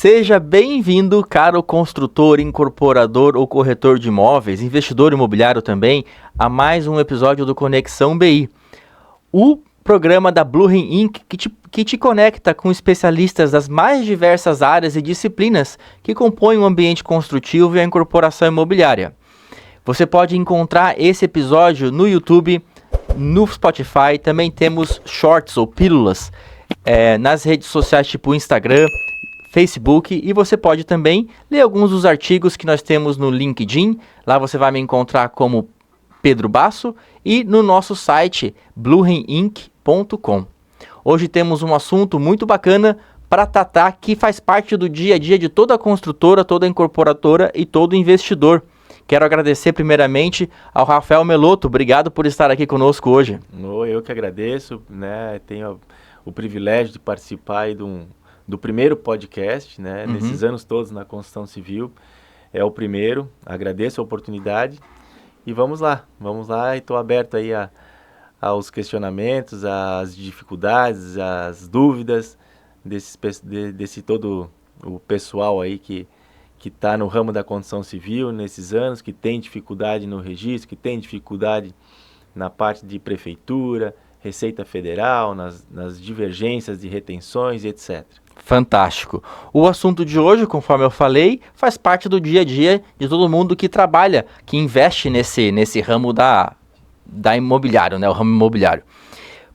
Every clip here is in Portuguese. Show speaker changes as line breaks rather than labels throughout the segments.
Seja bem-vindo, caro construtor, incorporador ou corretor de imóveis, investidor imobiliário também, a mais um episódio do Conexão BI. O programa da Bluehin Inc. que te conecta com especialistas das mais diversas áreas e disciplinas que compõem o ambiente construtivo e a incorporação imobiliária. Você pode encontrar esse episódio no YouTube, no Spotify, também temos shorts ou pílulas nas redes sociais tipo Instagram, Facebook, e você pode também ler alguns dos artigos que nós temos no LinkedIn. Lá você vai me encontrar como Pedro Basso e no nosso site bluehininc.com. Hoje temos um assunto muito bacana para tratar que faz parte do dia a dia de toda construtora, toda incorporadora e todo investidor. Quero agradecer primeiramente ao Rafael Melotto. Obrigado por estar aqui conosco hoje.
Eu que agradeço, né? Tenho o privilégio de participar aí do primeiro podcast, né? Nesses anos todos na construção civil. É o primeiro, agradeço a oportunidade e vamos lá e estou aberto aí aos questionamentos, às dificuldades, às dúvidas desse todo o pessoal aí que está no ramo da construção civil nesses anos, que tem dificuldade no registro, que tem dificuldade na parte de prefeitura, Receita Federal, nas divergências de retenções, etc.
Fantástico. O assunto de hoje, conforme eu falei, faz parte do dia a dia de todo mundo que trabalha, que investe nesse ramo da imobiliário, né? O ramo imobiliário.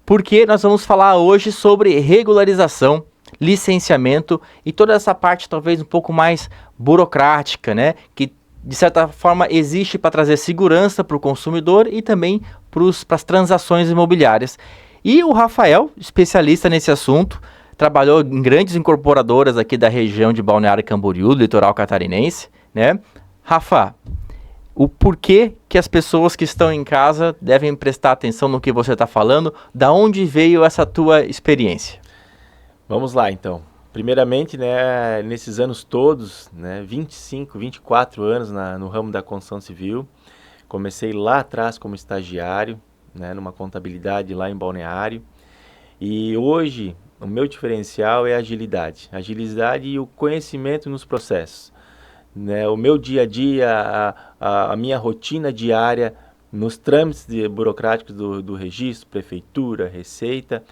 Porque nós vamos falar hoje sobre regularização, licenciamento e toda essa parte talvez um pouco mais burocrática, né? Que de certa forma existe para trazer segurança para o consumidor e também para as transações imobiliárias. E o Rafael, especialista nesse assunto, trabalhou em grandes incorporadoras aqui da região de Balneário Camboriú, do litoral catarinense, né? Rafa, o porquê que as pessoas que estão em casa devem prestar atenção no que você está falando, da onde veio essa tua experiência?
Vamos lá, então. Primeiramente, né, nesses anos todos, né, 25, 24 anos no ramo da construção civil, comecei lá atrás como estagiário, né, numa contabilidade lá em Balneário, e hoje o meu diferencial é a agilidade e o conhecimento nos processos, né, o meu dia a dia, a minha rotina diária nos trâmites burocráticos do registro, prefeitura, receita.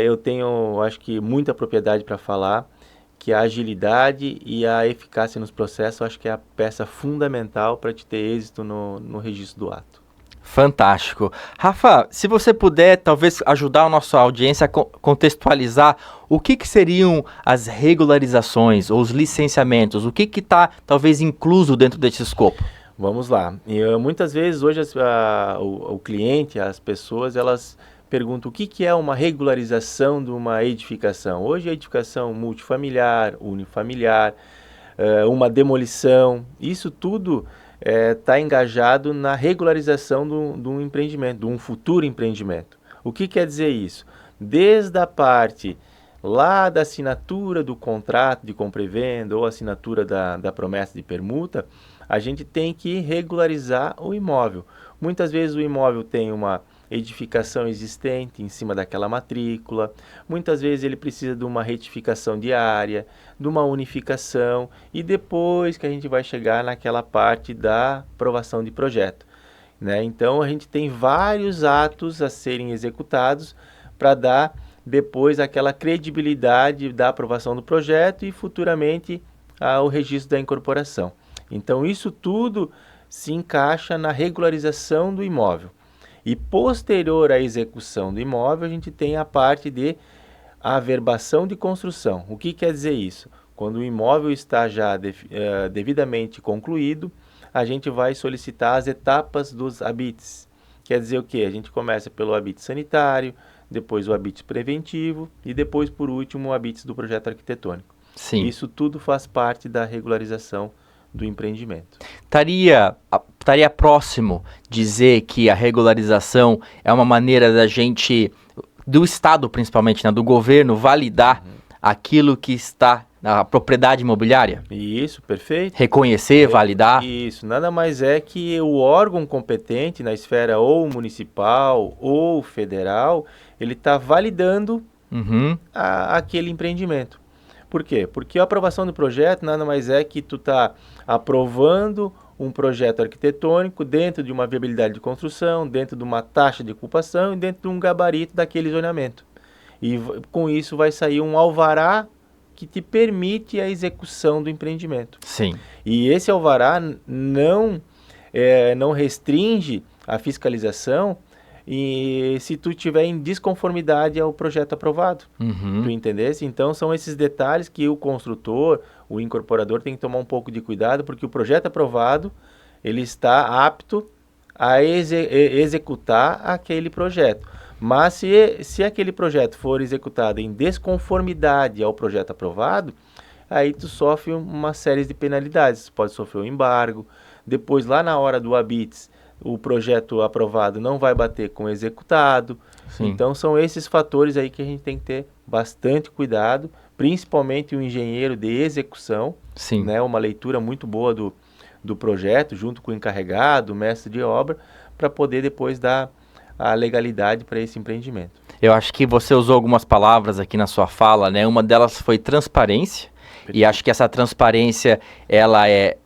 Eu tenho, acho que, muita propriedade para falar que a agilidade e a eficácia nos processos, acho que é a peça fundamental para te ter êxito no registro do ato.
Fantástico. Rafa, se você puder talvez ajudar a nossa audiência a contextualizar o que seriam as regularizações ou os licenciamentos, o que está talvez incluso dentro desse escopo?
Vamos lá. Muitas vezes hoje o cliente, as pessoas, elas perguntam o que é uma regularização de uma edificação. Hoje a edificação multifamiliar, unifamiliar, uma demolição, isso tudo está engajado na regularização de um empreendimento, de um futuro empreendimento. O que quer dizer isso? Desde a parte lá da assinatura do contrato de compra e venda ou assinatura da promessa de permuta, a gente tem que regularizar o imóvel. Muitas vezes o imóvel tem uma edificação existente em cima daquela matrícula, muitas vezes ele precisa de uma retificação de área, de uma unificação e depois que a gente vai chegar naquela parte da aprovação de projeto, né? Então a gente tem vários atos a serem executados para dar depois aquela credibilidade da aprovação do projeto e futuramente o registro da incorporação. Então isso tudo se encaixa na regularização do imóvel. E posterior à execução do imóvel, a gente tem a parte de averbação de construção. O que quer dizer isso? Quando o imóvel está já devidamente concluído, a gente vai solicitar as etapas dos habites. Quer dizer o quê? A gente começa pelo habite sanitário, depois o habite preventivo e depois, por último, o habite do projeto arquitetônico.
Sim.
Isso tudo faz parte da regularização do empreendimento.
Estaria próximo dizer que a regularização é uma maneira da gente, do Estado principalmente, né, do governo, validar aquilo que está na propriedade imobiliária?
Isso, perfeito.
Reconhecer, validar?
Isso, nada mais é que o órgão competente na esfera ou municipal ou federal, ele está validando aquele empreendimento. Por quê? Porque a aprovação do projeto nada mais é que tu está aprovando um projeto arquitetônico dentro de uma viabilidade de construção, dentro de uma taxa de ocupação e dentro de um gabarito daquele zoneamento. E com isso vai sair um alvará que te permite a execução do empreendimento.
Sim.
E esse alvará não restringe a fiscalização e se tu tiver em desconformidade ao projeto aprovado. Tu entendesse? Então são esses detalhes que o construtor, o incorporador tem que tomar um pouco de cuidado, porque o projeto aprovado, ele está apto a executar aquele projeto. Mas se aquele projeto for executado em desconformidade ao projeto aprovado, aí tu sofre uma série de penalidades. Tu pode sofrer um embargo, depois lá na hora do habites, o projeto aprovado não vai bater com o executado. Sim. Então são esses fatores aí que a gente tem que ter bastante cuidado, principalmente o engenheiro de execução. Sim. Né, uma leitura muito boa do projeto, junto com o encarregado, o mestre de obra, para poder depois dar a legalidade para esse empreendimento.
Eu acho que você usou algumas palavras aqui na sua fala, né? Uma delas foi transparência. Perfeito. E acho que essa transparência, ela é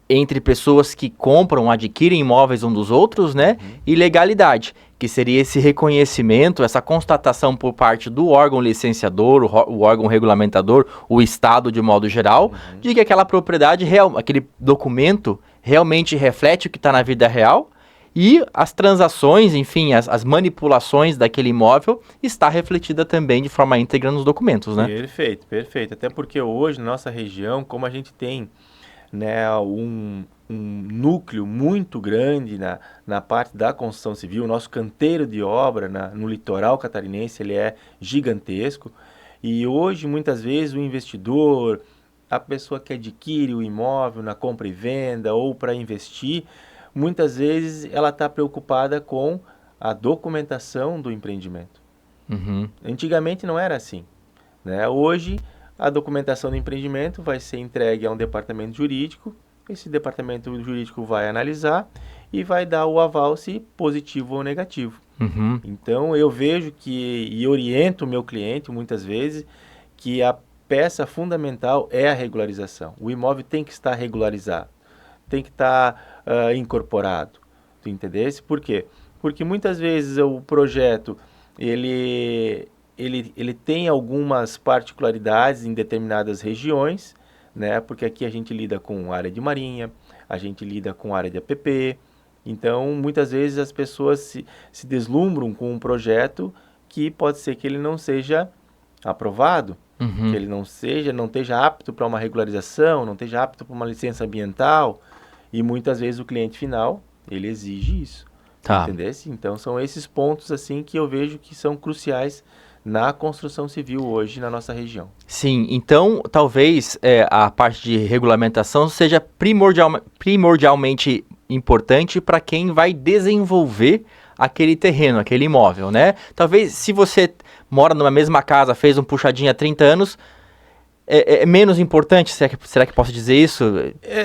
entre pessoas que compram, adquirem imóveis um dos outros, né? E legalidade, que seria esse reconhecimento, essa constatação por parte do órgão licenciador, o órgão regulamentador, o Estado de modo geral, de que aquela propriedade, aquele documento realmente reflete o que está na vida real e as transações, enfim, as manipulações daquele imóvel está refletida também de forma íntegra nos documentos, né?
Perfeito, perfeito. Até porque hoje, na nossa região, como a gente tem, né, um núcleo muito grande na parte da construção civil, o nosso canteiro de obra no litoral catarinense, ele é gigantesco, e hoje, muitas vezes, o investidor, a pessoa que adquire o imóvel na compra e venda ou para investir, muitas vezes ela está preocupada com a documentação do empreendimento. Antigamente não era assim, né? Hoje, a documentação do empreendimento vai ser entregue a um departamento jurídico, esse departamento jurídico vai analisar e vai dar o aval se positivo ou negativo. Então, eu vejo e oriento o meu cliente, muitas vezes, que a peça fundamental é a regularização. O imóvel tem que estar regularizado, tem que estar incorporado. Tu entendesse? Por quê? Porque muitas vezes o projeto, ele tem algumas particularidades em determinadas regiões, né? Porque aqui a gente lida com área de marinha, a gente lida com área de APP. Então, muitas vezes as pessoas se deslumbram com um projeto que pode ser que ele não seja aprovado, que ele não esteja apto para uma regularização, não esteja apto para uma licença ambiental, e muitas vezes o cliente final, ele exige isso. Tá. Entendesse? Então, são esses pontos assim que eu vejo que são cruciais na construção civil hoje na nossa região.
Sim, então talvez a parte de regulamentação seja primordialmente importante para quem vai desenvolver aquele terreno, aquele imóvel, né? Talvez se você mora numa mesma casa, fez um puxadinho há 30 anos, é menos importante, será que posso dizer isso?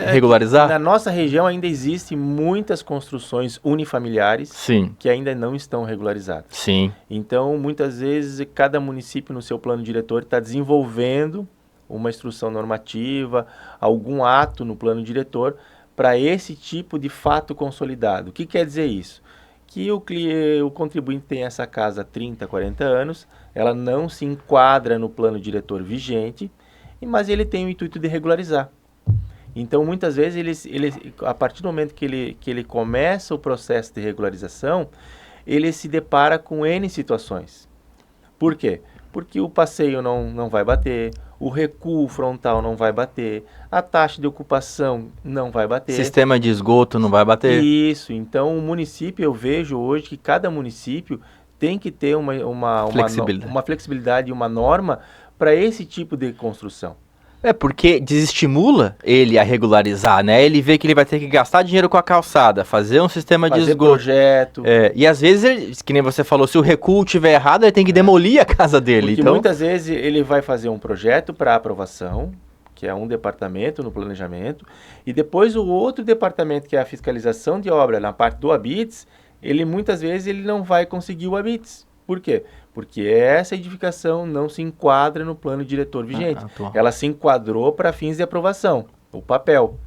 Regularizar?
Na nossa região ainda existem muitas construções unifamiliares. Sim. Que ainda não estão regularizadas.
Sim.
Então, muitas vezes, cada município no seu plano diretor está desenvolvendo uma instrução normativa, algum ato no plano diretor para esse tipo de fato consolidado. O que quer dizer isso? Que o contribuinte tem essa casa há 30, 40 anos, ela não se enquadra no plano diretor vigente, mas ele tem o intuito de regularizar. Então, muitas vezes, a partir do momento que ele começa o processo de regularização, ele se depara com N situações. Por quê? Porque o passeio não vai bater, o recuo frontal não vai bater, a taxa de ocupação não vai bater.
Sistema de esgoto não vai bater.
Isso. Então, o município, eu vejo hoje que cada município tem que ter uma flexibilidade e uma norma para esse tipo de construção.
Porque desestimula ele a regularizar, né? Ele vê que ele vai ter que gastar dinheiro com a calçada, fazer um sistema de esgoto.
Projeto.
E às vezes, que nem você falou, se o recuo estiver errado, ele tem que demolir a casa dele.
Porque muitas vezes ele vai fazer um projeto para aprovação, que é um departamento no planejamento, e depois o outro departamento, que é a fiscalização de obra, na parte do habites, muitas vezes ele não vai conseguir o habites. Por quê? Porque essa edificação não se enquadra no plano diretor vigente. Ela se enquadrou para fins de aprovação, o papel.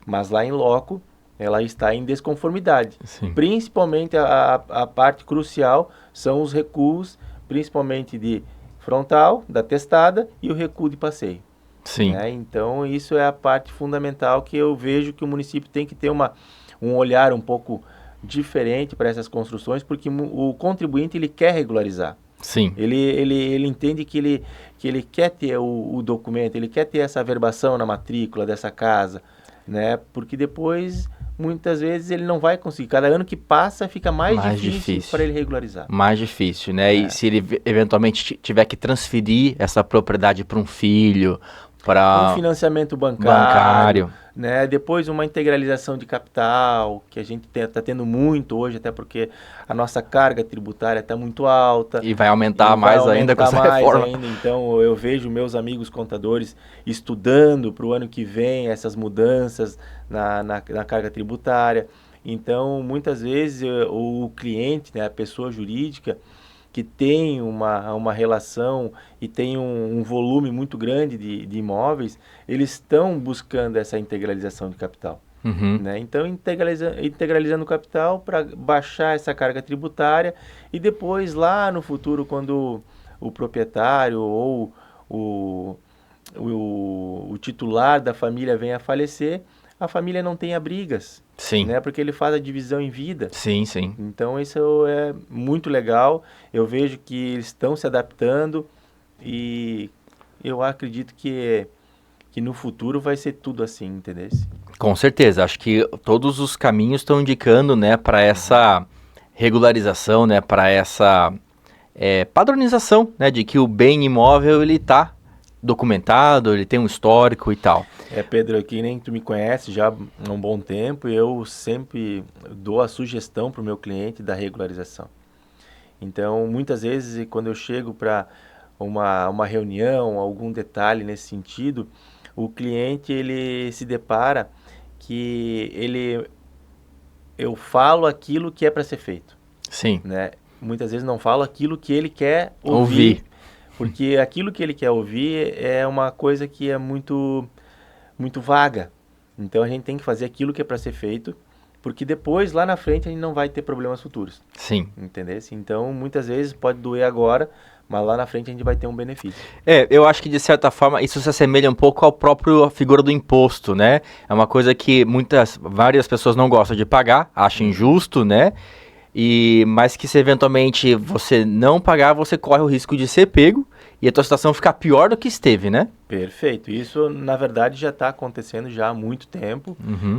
Mas lá em loco, ela está em desconformidade.
Sim.
Principalmente a parte crucial são os recuos, principalmente de frontal, da testada, e o recuo de passeio.
Sim.
Né? Então, isso é a parte fundamental que eu vejo que o município tem que ter um olhar um pouco diferente para essas construções, porque o contribuinte ele quer regularizar.
Sim.
Ele entende que ele quer ter o documento, ele quer ter essa averbação na matrícula dessa casa, né? Porque depois, muitas vezes, ele não vai conseguir. Cada ano que passa, fica mais difícil para ele regularizar.
Mais difícil, né? E se ele eventualmente tiver que transferir essa propriedade para um filho, para
um financiamento bancário, né? Depois uma integralização de capital, que a gente está tendo muito hoje, até porque a nossa carga tributária está muito alta.
E vai aumentar mais ainda com essa reforma.
Então, eu vejo meus amigos contadores estudando para o ano que vem essas mudanças na carga tributária. Então, muitas vezes, o cliente, né, a pessoa jurídica, que tem uma relação e tem um volume muito grande de imóveis, eles estão buscando essa integralização de capital. Né? Então, integralizando o capital para baixar essa carga tributária e depois, lá no futuro, quando o proprietário ou o titular da família venha a falecer, a família não tenha brigas.
Sim.
Né? Porque ele faz a divisão em vida.
Sim, sim.
Então, isso é muito legal. Eu vejo que eles estão se adaptando e eu acredito que no futuro vai ser tudo assim, entendeu?
Com certeza. Acho que todos os caminhos estão indicando, né, para essa regularização, né, para essa padronização, né, de que o bem imóvel ele está documentado, ele tem um histórico e tal.
Pedro, aqui nem tu me conhece já há um bom tempo, eu sempre dou a sugestão para o meu cliente da regularização. Então, muitas vezes, quando eu chego para uma reunião, algum detalhe nesse sentido, o cliente ele se depara que eu falo aquilo que é para ser feito.
Sim.
Né? Muitas vezes não falo aquilo que ele quer ouvir. Porque aquilo que ele quer ouvir é uma coisa que é muito vaga. Então a gente tem que fazer aquilo que é para ser feito, porque depois, lá na frente, a gente não vai ter problemas futuros.
Sim.
Entendeu? Então, muitas vezes pode doer agora, mas lá na frente a gente vai ter um benefício.
Eu acho que de certa forma isso se assemelha um pouco ao próprio figura do imposto, né? É uma coisa que várias pessoas não gostam de pagar, acham injusto, né? Mas que se eventualmente você não pagar, você corre o risco de ser pego e a tua situação ficar pior do que esteve, né?
Perfeito. Isso, na verdade, já está acontecendo já há muito tempo.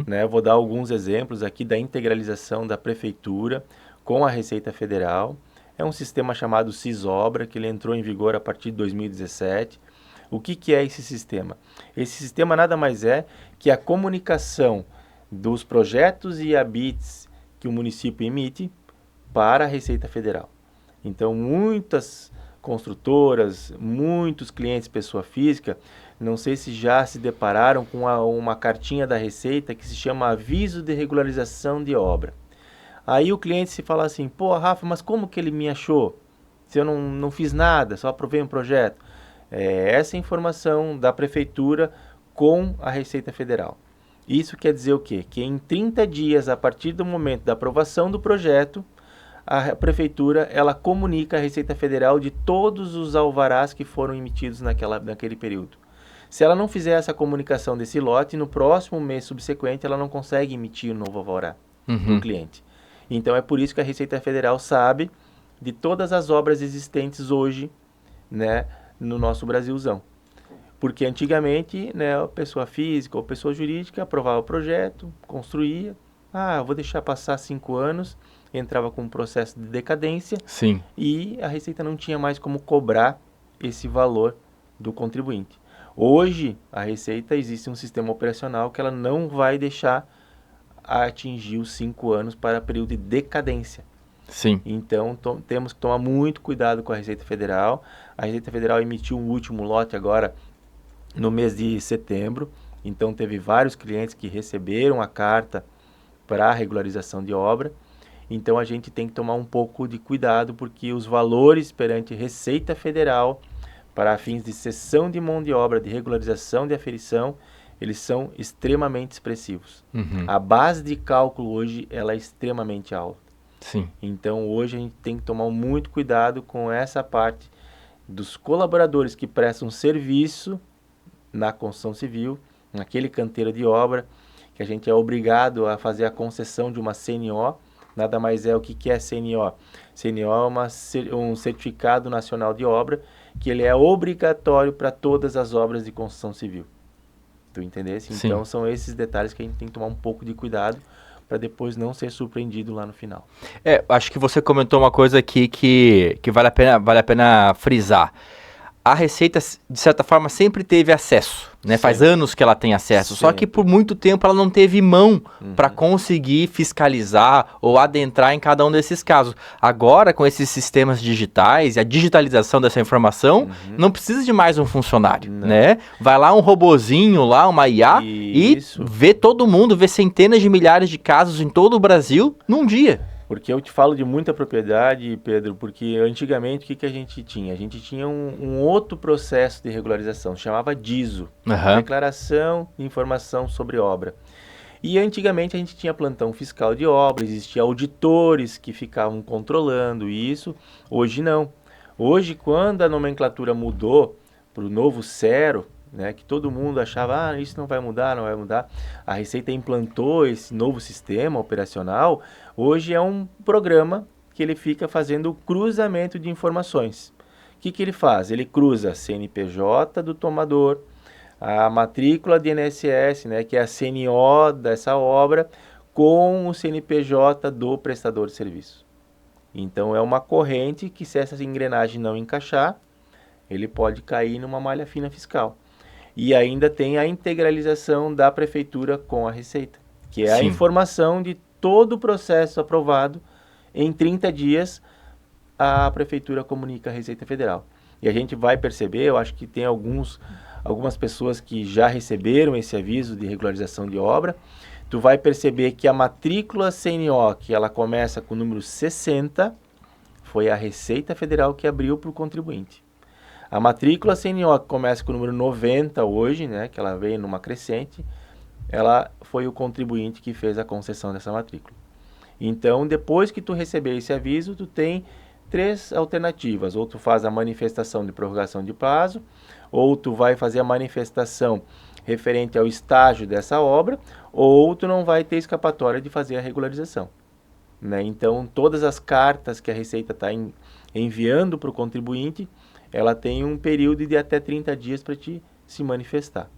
Né? Vou dar alguns exemplos aqui da integralização da prefeitura com a Receita Federal. É um sistema chamado Cisobra, que ele entrou em vigor a partir de 2017. O que é esse sistema? Esse sistema nada mais é que a comunicação dos projetos e habites que o município emite para a Receita Federal. Então, muitas construtoras, muitos clientes pessoa física, não sei se já se depararam com uma cartinha da Receita que se chama Aviso de Regularização de Obra. Aí o cliente se fala assim, pô, Rafa, mas como que ele me achou? Se eu não fiz nada, só aprovei um projeto. Essa informação da prefeitura com a Receita Federal. Isso quer dizer o quê? Que em 30 dias, a partir do momento da aprovação do projeto, a prefeitura ela comunica à Receita Federal de todos os alvarás que foram emitidos naquele período. Se ela não fizer essa comunicação desse lote, no próximo mês subsequente ela não consegue emitir o novo alvará para o cliente. Então é por isso que a Receita Federal sabe de todas as obras existentes hoje, né, no nosso Brasilzão. Porque antigamente, né, a pessoa física ou pessoa jurídica aprovava o projeto, construía, vou deixar passar 5 anos, entrava com um processo de decadência.
Sim.
E a Receita não tinha mais como cobrar esse valor do contribuinte. Hoje, a Receita existe um sistema operacional que ela não vai deixar atingir os 5 anos para período de decadência.
Sim.
Então, temos que tomar muito cuidado com a Receita Federal. A Receita Federal emitiu um último lote agora no mês de setembro. Então, teve vários clientes que receberam a carta para a regularização de obra. Então a gente tem que tomar um pouco de cuidado, porque os valores perante Receita Federal para fins de cessão de mão de obra, de regularização de aferição, eles são extremamente expressivos. A base de cálculo hoje ela é extremamente alta.
Sim.
Então hoje a gente tem que tomar muito cuidado com essa parte dos colaboradores que prestam serviço na construção civil, naquele canteiro de obra, que a gente é obrigado a fazer a concessão de uma CNO. Nada mais é o que é CNO. CNO é um Certificado Nacional de Obra, que ele é obrigatório para todas as obras de construção civil. Tu entendesse?
Sim.
Então são esses detalhes que a gente tem que tomar um pouco de cuidado para depois não ser surpreendido lá no final.
Acho que você comentou uma coisa aqui que vale a pena frisar. A Receita, de certa forma, sempre teve acesso, né? Faz anos que ela tem acesso, só que por muito tempo ela não teve mão para conseguir fiscalizar ou adentrar em cada um desses casos. Agora, com esses sistemas digitais e a digitalização dessa informação, não precisa de mais um funcionário, né? Vai lá um robozinho, lá uma IA, e vê todo mundo, vê centenas de milhares de casos em todo o Brasil num dia.
Porque eu te falo de muita propriedade, Pedro, porque antigamente o que a gente tinha? A gente tinha um outro processo de regularização, chamava DISO, Declaração de Informação sobre Obra. E antigamente a gente tinha plantão fiscal de obra, existia auditores que ficavam controlando isso. Hoje não. Hoje, quando a nomenclatura mudou para o novo Cero, né, que todo mundo achava, isso não vai mudar, a Receita implantou esse novo sistema operacional. Hoje é um programa que ele fica fazendo o cruzamento de informações. O que ele faz? Ele cruza a CNPJ do tomador, a matrícula de INSS, né, que é a CNO dessa obra, com o CNPJ do prestador de serviço. Então é uma corrente que, se essa engrenagem não encaixar, ele pode cair numa malha fina fiscal. E ainda tem a integralização da prefeitura com a Receita, que é a informação de todo o processo aprovado. Em 30 dias, a prefeitura comunica à Receita Federal. E a gente vai perceber, eu acho que tem algumas pessoas que já receberam esse aviso de regularização de obra. Tu vai perceber que a matrícula CNO, que ela começa com o número 60, foi a Receita Federal que abriu para o contribuinte. A matrícula CNO, que começa com o número 90 hoje, né, que ela veio numa crescente, ela foi o contribuinte que fez a concessão dessa matrícula. Então, depois que tu receber esse aviso, tu tem 3 alternativas. Ou tu faz a manifestação de prorrogação de prazo, ou tu vai fazer a manifestação referente ao estágio dessa obra, ou tu não vai ter escapatória de fazer a regularização. Né? Então, todas as cartas que a Receita está enviando para o contribuinte, ela tem um período de até 30 dias para te se manifestar.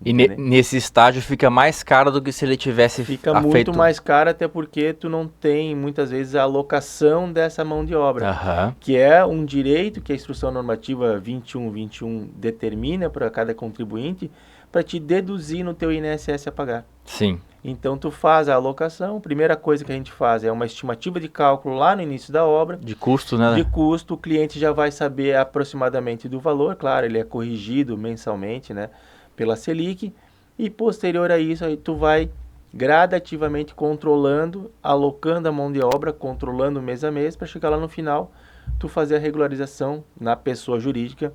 E nesse estágio fica mais caro do que se ele tivesse
Fica muito mais caro, até porque tu não tem, muitas vezes, a alocação dessa mão de obra, que é um direito que a Instrução Normativa 2121 determina para cada contribuinte, para te deduzir no teu INSS a pagar.
Sim.
Então, tu faz a alocação, a primeira coisa que a gente faz é uma estimativa de cálculo lá no início da obra.
De custo, né?
De custo, o cliente já vai saber aproximadamente do valor, claro, ele é corrigido mensalmente, né, pela Selic, e posterior a isso, aí tu vai gradativamente controlando, alocando a mão de obra, controlando mês a mês, para chegar lá no final, tu fazer a regularização na pessoa jurídica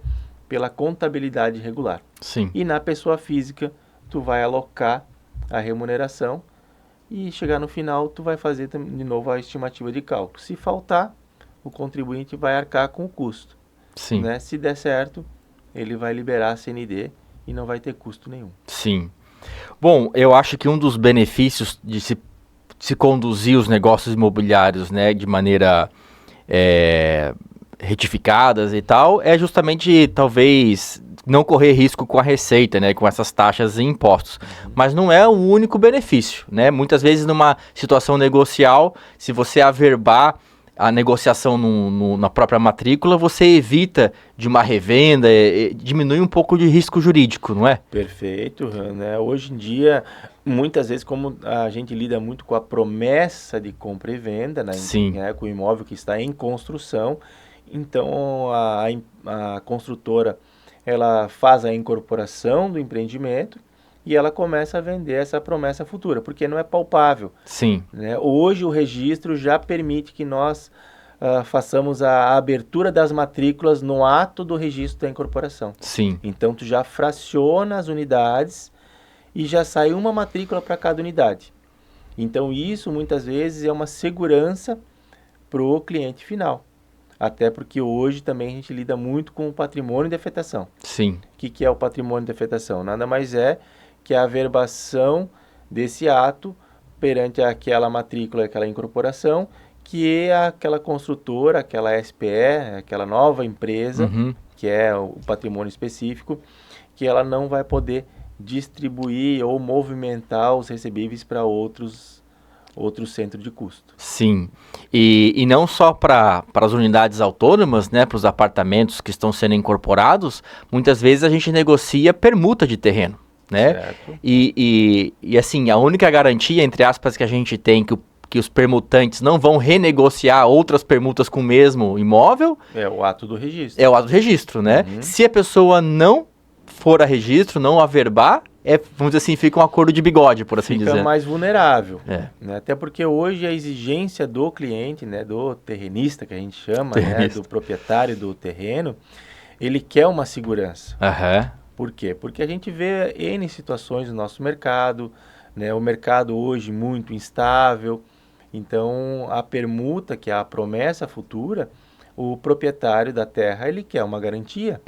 pela contabilidade regular.
Sim.
E na pessoa física, tu vai alocar a remuneração e chegar no final, tu vai fazer de novo a estimativa de cálculo. Se faltar, o contribuinte vai arcar com o custo.
Sim.
Né? Se der certo, ele vai liberar a CND e não vai ter custo nenhum.
Sim. Bom, eu acho que um dos benefícios de se conduzir os negócios imobiliários, né, de maneira retificadas e tal, é justamente, talvez, não correr risco com a Receita, né, com essas taxas e impostos. Mas não é o único benefício, né? Muitas vezes, numa situação negocial, se você averbar a negociação na própria matrícula, você evita de uma revenda, diminui um pouco de risco jurídico, não é?
Perfeito, né? Hoje em dia, muitas vezes, como a gente lida muito com a promessa de compra e venda, né?
Sim.
Né? Com o imóvel que está em construção, então a construtora ela faz a incorporação do empreendimento e ela começa a vender essa promessa futura, porque não é palpável.
Sim.
Né? Hoje o registro já permite que nós façamos a abertura das matrículas no ato do registro da incorporação.
Sim.
Então tu já fraciona as unidades e já sai uma matrícula para cada unidade. Então isso muitas vezes é uma segurança para o cliente final. Até porque hoje também a gente lida muito com o patrimônio de afetação.
Sim.
O que é o patrimônio de afetação? Nada mais é que a averbação desse ato perante aquela matrícula, aquela incorporação, que aquela construtora, aquela SPE, aquela nova empresa, que é o patrimônio específico, que ela não vai poder distribuir ou movimentar os recebíveis para outros centros de custo.
Sim, e não só para as unidades autônomas, né, para os apartamentos que estão sendo incorporados, muitas vezes a gente negocia permuta de terreno, né?
Certo.
E assim, a única garantia, entre aspas, que a gente tem que os permutantes não vão renegociar outras permutas com o mesmo imóvel...
É o ato do registro.
É o ato do registro, né? Se a pessoa não for a registro, não averbar, vamos dizer assim, fica um acordo de bigode, por assim dizer.
Fica mais vulnerável.
Né?
Até porque hoje a exigência do cliente, né, do terrenista, que a gente chama, né, do proprietário do terreno, ele quer uma segurança. Por quê? Porque a gente vê N situações no nosso mercado, né, o mercado hoje muito instável. Então, a permuta, que é a promessa futura, o proprietário da terra, ele quer uma garantia.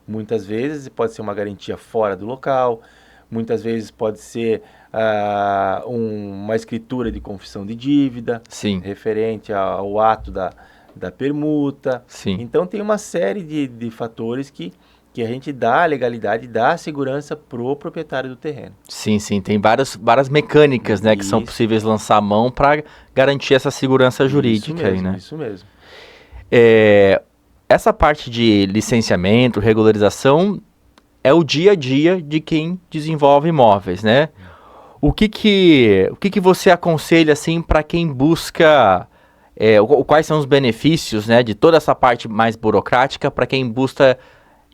Muitas vezes pode ser uma garantia fora do local, muitas vezes pode ser uma escritura de confissão de dívida, referente ao ato da permuta. Então, tem uma série de fatores que a gente dá a legalidade, dá a segurança para o proprietário do terreno.
Sim, tem várias mecânicas, né, que são possíveis lançar a mão para garantir essa segurança jurídica.
Isso mesmo.
Essa parte de licenciamento, regularização, é o dia a dia de quem desenvolve imóveis, né? O que você aconselha, assim, para quem busca... quais são os benefícios, né, de toda essa parte mais burocrática para quem busca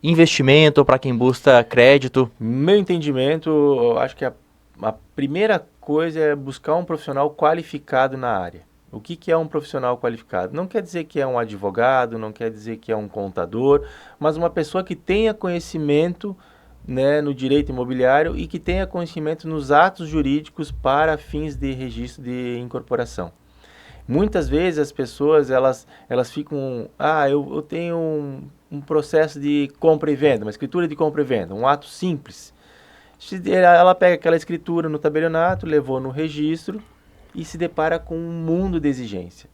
investimento, para quem busca crédito?
Meu entendimento, eu acho que a primeira coisa é buscar um profissional qualificado na área. O que é um profissional qualificado? Não quer dizer que é um advogado, não quer dizer que é um contador, mas uma pessoa que tenha conhecimento, né, no direito imobiliário e que tenha conhecimento nos atos jurídicos para fins de registro de incorporação. Muitas vezes as pessoas elas ficam, eu tenho um processo de compra e venda, uma escritura de compra e venda, um ato simples. Ela pega aquela escritura no tabelionato, levou no registro e se depara com um mundo de exigência,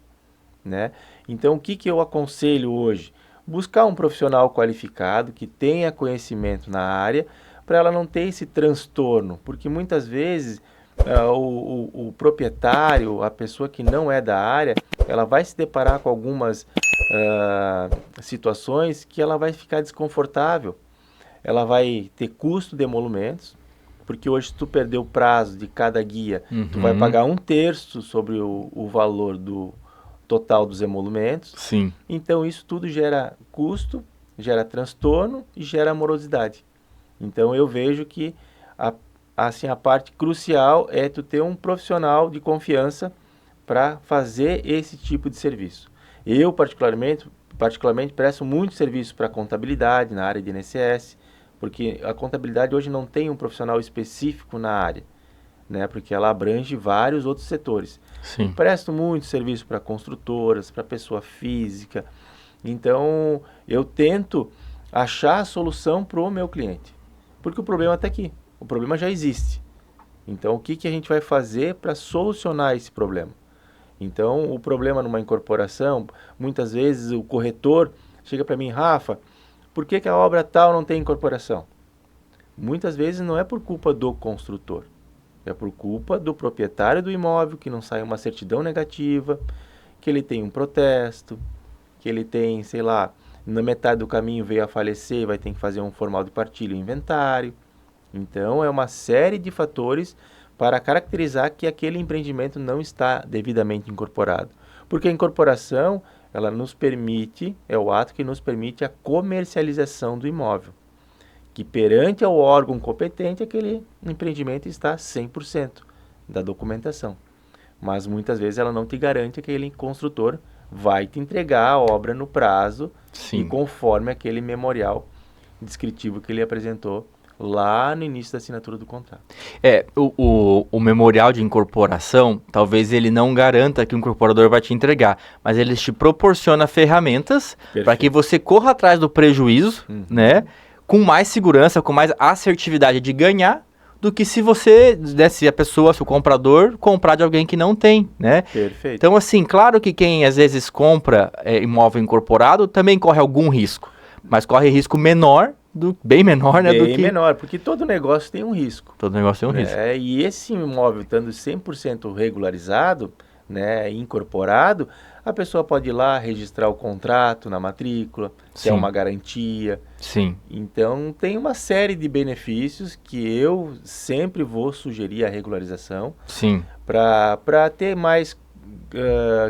né? Então, o que eu aconselho hoje? Buscar um profissional qualificado que tenha conhecimento na área para ela não ter esse transtorno, porque muitas vezes o proprietário, a pessoa que não é da área, ela vai se deparar com algumas situações que ela vai ficar desconfortável. Ela vai ter custo de emolumentos, porque hoje se tu perder o prazo de cada guia, tu vai pagar 1/3 sobre o valor do total dos emolumentos. Então isso tudo gera custo, gera transtorno e gera morosidade. Então eu vejo que a parte crucial é tu ter um profissional de confiança para fazer esse tipo de serviço. Eu, particularmente presto muito serviço para contabilidade na área de INSS, porque a contabilidade hoje não tem um profissional específico na área, né? Porque ela abrange vários outros setores. Presto muito serviço para construtoras, para pessoa física. Então, eu tento achar a solução para o meu cliente. Porque o problema está aqui. O problema já existe. Então, o que a gente vai fazer para solucionar esse problema? Então, o problema numa incorporação, muitas vezes o corretor chega para mim, Rafa, por que a obra tal não tem incorporação? Muitas vezes não é por culpa do construtor, é por culpa do proprietário do imóvel, que não sai uma certidão negativa, que ele tem um protesto, que ele tem, sei lá, na metade do caminho veio a falecer e vai ter que fazer um formal de partilha e inventário. Então, é uma série de fatores para caracterizar que aquele empreendimento não está devidamente incorporado. Porque a incorporação, ela nos permite, é o ato que nos permite a comercialização do imóvel, que perante ao órgão competente aquele empreendimento está 100% da documentação. Mas muitas vezes ela não te garante que aquele construtor vai te entregar a obra no prazo e conforme aquele memorial descritivo que ele apresentou lá no início da assinatura do contrato.
O memorial de incorporação, talvez ele não garanta que o incorporador vai te entregar, mas ele te proporciona ferramentas para que você corra atrás do prejuízo, né, com mais segurança, com mais assertividade de ganhar, do que se você, né, se a pessoa, se o comprador, comprar de alguém que não tem, né?
Perfeito.
Então, assim, claro que quem às vezes compra imóvel incorporado também corre algum risco, mas corre risco menor, bem menor, né?
Bem menor, porque todo negócio tem um risco.
Todo negócio tem um risco.
E esse imóvel estando 100% regularizado, né, incorporado, a pessoa pode ir lá registrar o contrato na matrícula, se é uma garantia.
Sim.
Então, tem uma série de benefícios que eu sempre vou sugerir a regularização.
Sim.
Para ter mais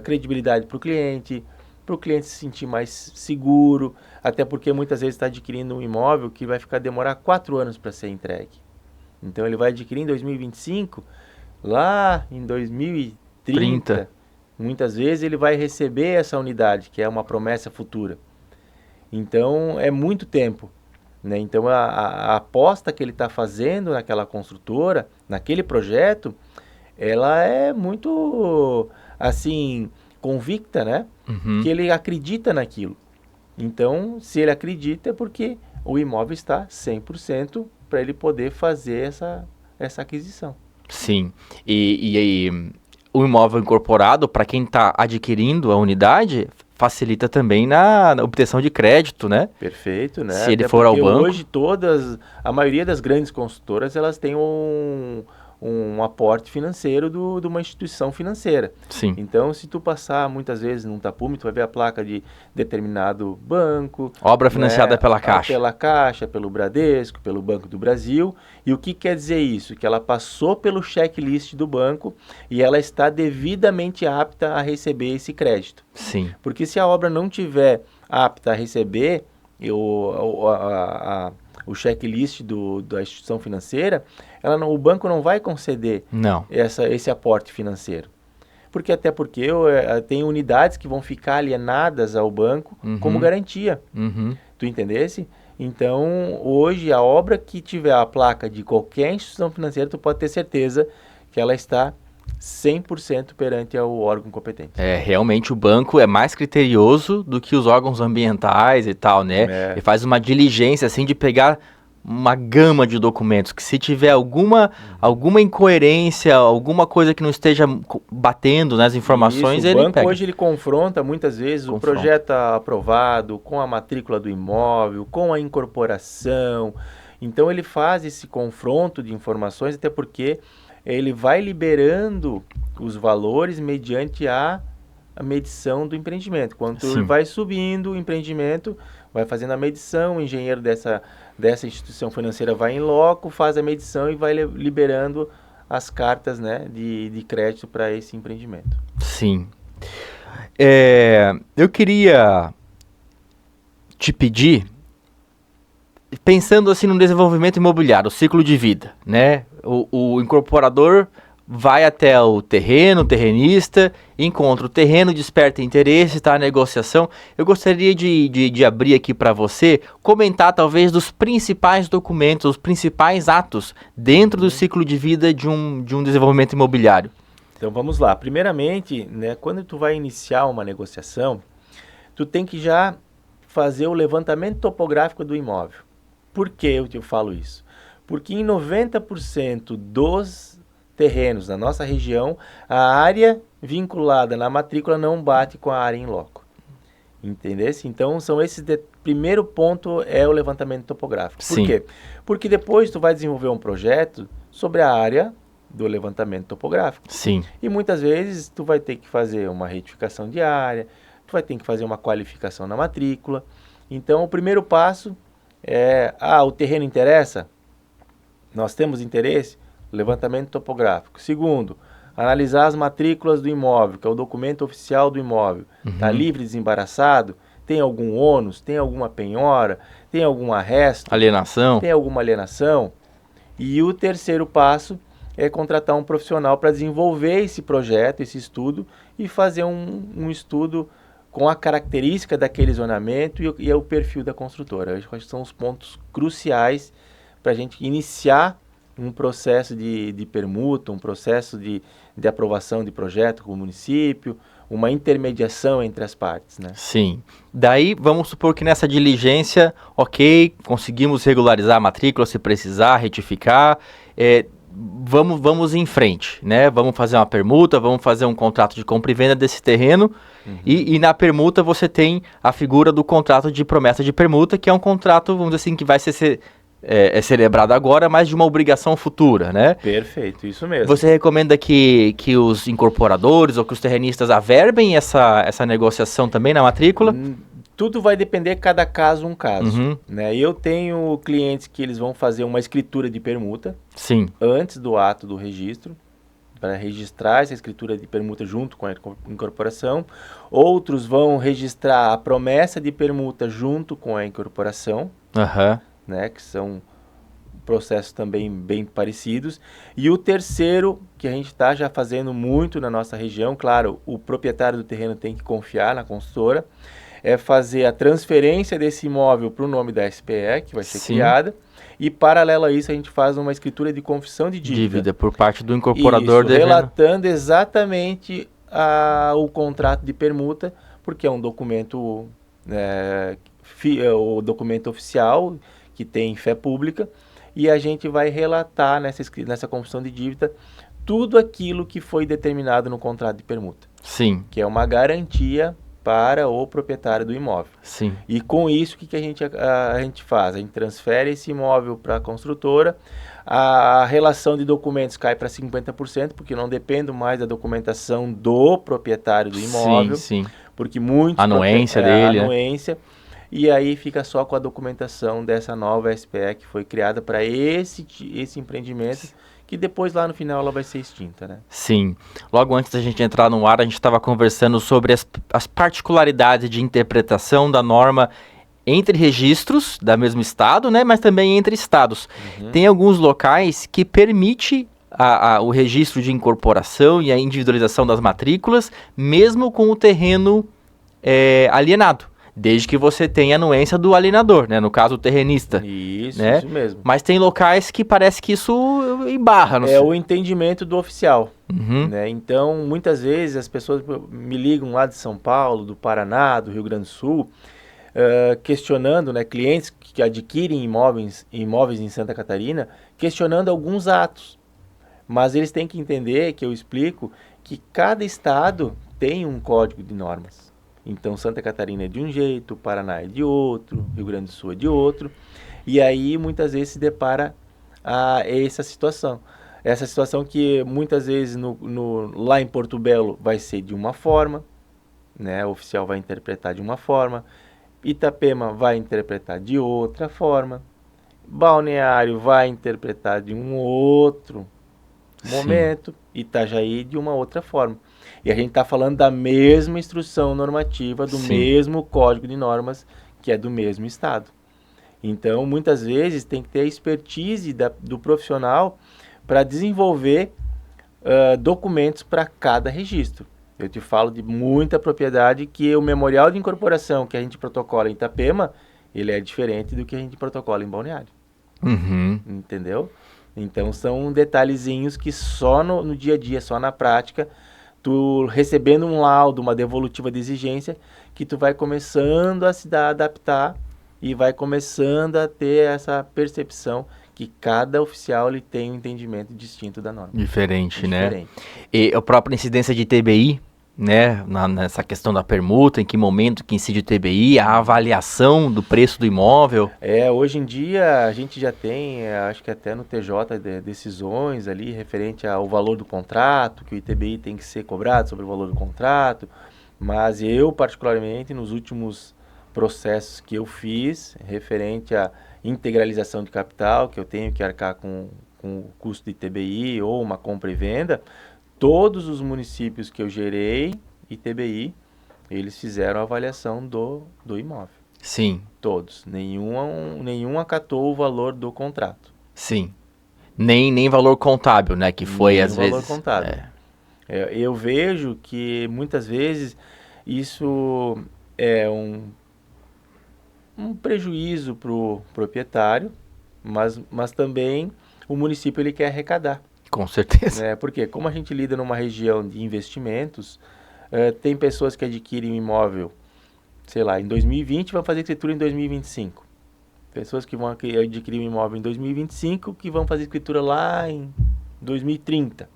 credibilidade para o cliente se sentir mais seguro, até porque muitas vezes está adquirindo um imóvel que vai demorar 4 anos para ser entregue. Então ele vai adquirir em 2025, lá em 2030, muitas vezes ele vai receber essa unidade, que é uma promessa futura. Então é muito tempo, né? Então a aposta que ele está fazendo naquela construtora, naquele projeto, ela é muito, assim, convicta, né? Que ele acredita naquilo. Então, se ele acredita é porque o imóvel está 100% para ele poder fazer essa aquisição.
Sim. E o imóvel incorporado, para quem está adquirindo a unidade, facilita também na obtenção de crédito, né?
Perfeito, né?
Se ele for ao banco.
Hoje a maioria das grandes construtoras, elas têm um aporte financeiro de uma instituição financeira.
Sim.
Então, se tu passar muitas vezes num tapume, tu vai ver a placa de determinado banco.
Obra financiada, né, pela Caixa.
Pela Caixa, pelo Bradesco, pelo Banco do Brasil. E o que quer dizer isso? Que ela passou pelo checklist do banco e ela está devidamente apta a receber esse crédito.
Sim.
Porque se a obra não tiver apta a receber o checklist da instituição financeira, o banco não vai conceder esse aporte financeiro. Até porque tem unidades que vão ficar alienadas ao banco como garantia. Tu entendesse? Então, hoje, a obra que tiver a placa de qualquer instituição financeira, tu pode ter certeza que ela está 100% perante ao órgão competente.
Realmente o banco é mais criterioso do que os órgãos ambientais e tal, né? Ele faz uma diligência, assim, de pegar uma gama de documentos, que se tiver alguma incoerência, alguma coisa que não esteja batendo nas informações, ele pega. O
banco hoje ele confronta muitas vezes o projeto aprovado com a matrícula do imóvel, com a incorporação. Então ele faz esse confronto de informações, até porque ele vai liberando os valores mediante a medição do empreendimento. Quando ele vai subindo o empreendimento, vai fazendo a medição, o engenheiro dessa instituição financeira vai em loco, faz a medição e vai liberando as cartas, né, de crédito para esse empreendimento.
Sim. Eu queria te pedir, pensando assim no desenvolvimento imobiliário, o ciclo de vida, né? O incorporador vai até o terrenista, encontra o terreno, desperta interesse, está a negociação. Eu gostaria de abrir aqui para você, comentar talvez dos principais documentos, os principais atos dentro do ciclo de vida de um desenvolvimento imobiliário.
Então vamos lá. Primeiramente, né, quando tu vai iniciar uma negociação, tu tem que já fazer o levantamento topográfico do imóvel. Por que eu falo isso? Porque em 90% dos terrenos da nossa região, a área vinculada na matrícula não bate com a área em loco. Entendesse? Então, primeiro ponto é o levantamento topográfico. Por quê? Porque depois tu vai desenvolver um projeto sobre a área do levantamento topográfico.
Sim.
E muitas vezes tu vai ter que fazer uma retificação de área, tu vai ter que fazer uma qualificação na matrícula. Então, o primeiro passo é, o terreno interessa? Nós temos interesse? Levantamento topográfico. Segundo, analisar as matrículas do imóvel, que é o documento oficial do imóvel. Está livre, desembaraçado? Tem algum ônus? Tem alguma penhora? Tem algum arresto?
Alienação.
Tem alguma alienação? E o terceiro passo é contratar um profissional para desenvolver esse projeto, esse estudo, e fazer um estudo com a característica daquele zonamento e o perfil da construtora. Eu acho que são os pontos cruciais para a gente iniciar um processo de permuta, um processo de aprovação de projeto com o município, uma intermediação entre as partes, né?
Sim. Daí, vamos supor que nessa diligência, ok, conseguimos regularizar a matrícula se precisar, retificar, vamos em frente, né? Vamos fazer uma permuta, vamos fazer um contrato de compra e venda desse terreno, e na permuta você tem a figura do contrato de promessa de permuta, que é um contrato, vamos dizer assim, que vai ser celebrado agora, mas de uma obrigação futura, né?
Perfeito, isso mesmo.
Você recomenda que os incorporadores ou que os terrenistas averbem essa negociação também na matrícula?
Tudo vai depender, cada caso um caso, né? Eu tenho clientes que eles vão fazer uma escritura de permuta.
Sim.
Antes do ato do registro, para registrar essa escritura de permuta junto com a incorporação. Outros vão registrar a promessa de permuta junto com a incorporação, né, que são processos também bem parecidos. E o terceiro, que a gente está já fazendo muito na nossa região, claro, o proprietário do terreno tem que confiar na construtora, é fazer a transferência desse imóvel para o nome da SPE, que vai ser criada, e paralelo a isso a gente faz uma escritura de confissão de dívida.
Por parte do incorporador.
Isso, relatando exatamente o contrato de permuta, porque é um documento, o documento oficial, que tem fé pública, e a gente vai relatar nessa confissão de dívida tudo aquilo que foi determinado no contrato de permuta.
Sim.
Que é uma garantia para o proprietário do imóvel.
Sim.
E com isso, o que a gente faz? A gente transfere esse imóvel para a construtora, a relação de documentos cai para 50%, porque não depende mais da documentação do proprietário do imóvel.
Sim.
Porque muitos...
Anuência dele.
Anuência. E aí fica só com a documentação dessa nova SPE que foi criada para esse empreendimento, que depois lá no final ela vai ser extinta, né?
Sim. Logo antes da gente entrar no ar, a gente estava conversando sobre as particularidades de interpretação da norma entre registros da mesmo estado, né? Mas também entre estados. Tem alguns locais que permite o registro de incorporação e a individualização das matrículas, mesmo com o terreno alienado. Desde que você tenha a anuência do alienador, né? No caso, o terrenista.
Isso,
né?
Isso mesmo.
Mas tem locais que parece que isso embarra.
É o entendimento do oficial. Né? Então, muitas vezes as pessoas me ligam lá de São Paulo, do Paraná, do Rio Grande do Sul, questionando, né, clientes que adquirem imóveis em Santa Catarina, questionando alguns atos. Mas eles têm que entender, que eu explico, que cada estado tem um código de normas. Então, Santa Catarina é de um jeito, Paraná é de outro, Rio Grande do Sul é de outro. E aí, muitas vezes, se depara essa situação. Essa situação que, muitas vezes, lá em Porto Belo vai ser de uma forma, né? O oficial vai interpretar de uma forma. Itapema vai interpretar de outra forma. Balneário vai interpretar de um outro momento. Itajaí de uma outra forma. E a gente está falando da mesma instrução normativa, do mesmo código de normas, que é do mesmo estado. Então, muitas vezes, tem que ter a expertise do profissional para desenvolver documentos para cada registro. Eu te falo de muita propriedade que o memorial de incorporação que a gente protocola em Itapema, ele é diferente do que a gente protocola em Balneário. Entendeu? Então, são detalhezinhos que só no dia a dia, só na prática, tu recebendo um laudo, uma devolutiva de exigência, que tu vai começando a se adaptar e vai começando a ter essa percepção que cada oficial ele tem um entendimento distinto da norma.
Diferente, né? E a própria incidência de TBI, né? Nessa questão da permuta, em que momento que incide o TBI, a avaliação do preço do imóvel.
Hoje em dia a gente já tem, acho que até no TJ, decisões ali referente ao valor do contrato, que o ITBI tem que ser cobrado sobre o valor do contrato, mas eu particularmente nos últimos processos que eu fiz, referente à integralização de capital, que eu tenho que arcar com o custo de ITBI ou uma compra e venda, todos os municípios que eu gerei ITBI, eles fizeram a avaliação do imóvel.
Sim.
Todos. Nenhum acatou o valor do contrato.
Sim. Nem valor contábil, né? Que foi, às vezes...
valor contábil. Eu vejo que, muitas vezes, isso é um prejuízo para o proprietário, mas também o município ele quer arrecadar.
Com certeza.
Porque como a gente lida numa região de investimentos, tem pessoas que adquirem um imóvel, sei lá, em 2020 e vão fazer escritura em 2025. Pessoas que vão adquirir um imóvel em 2025 que vão fazer escritura lá em 2030.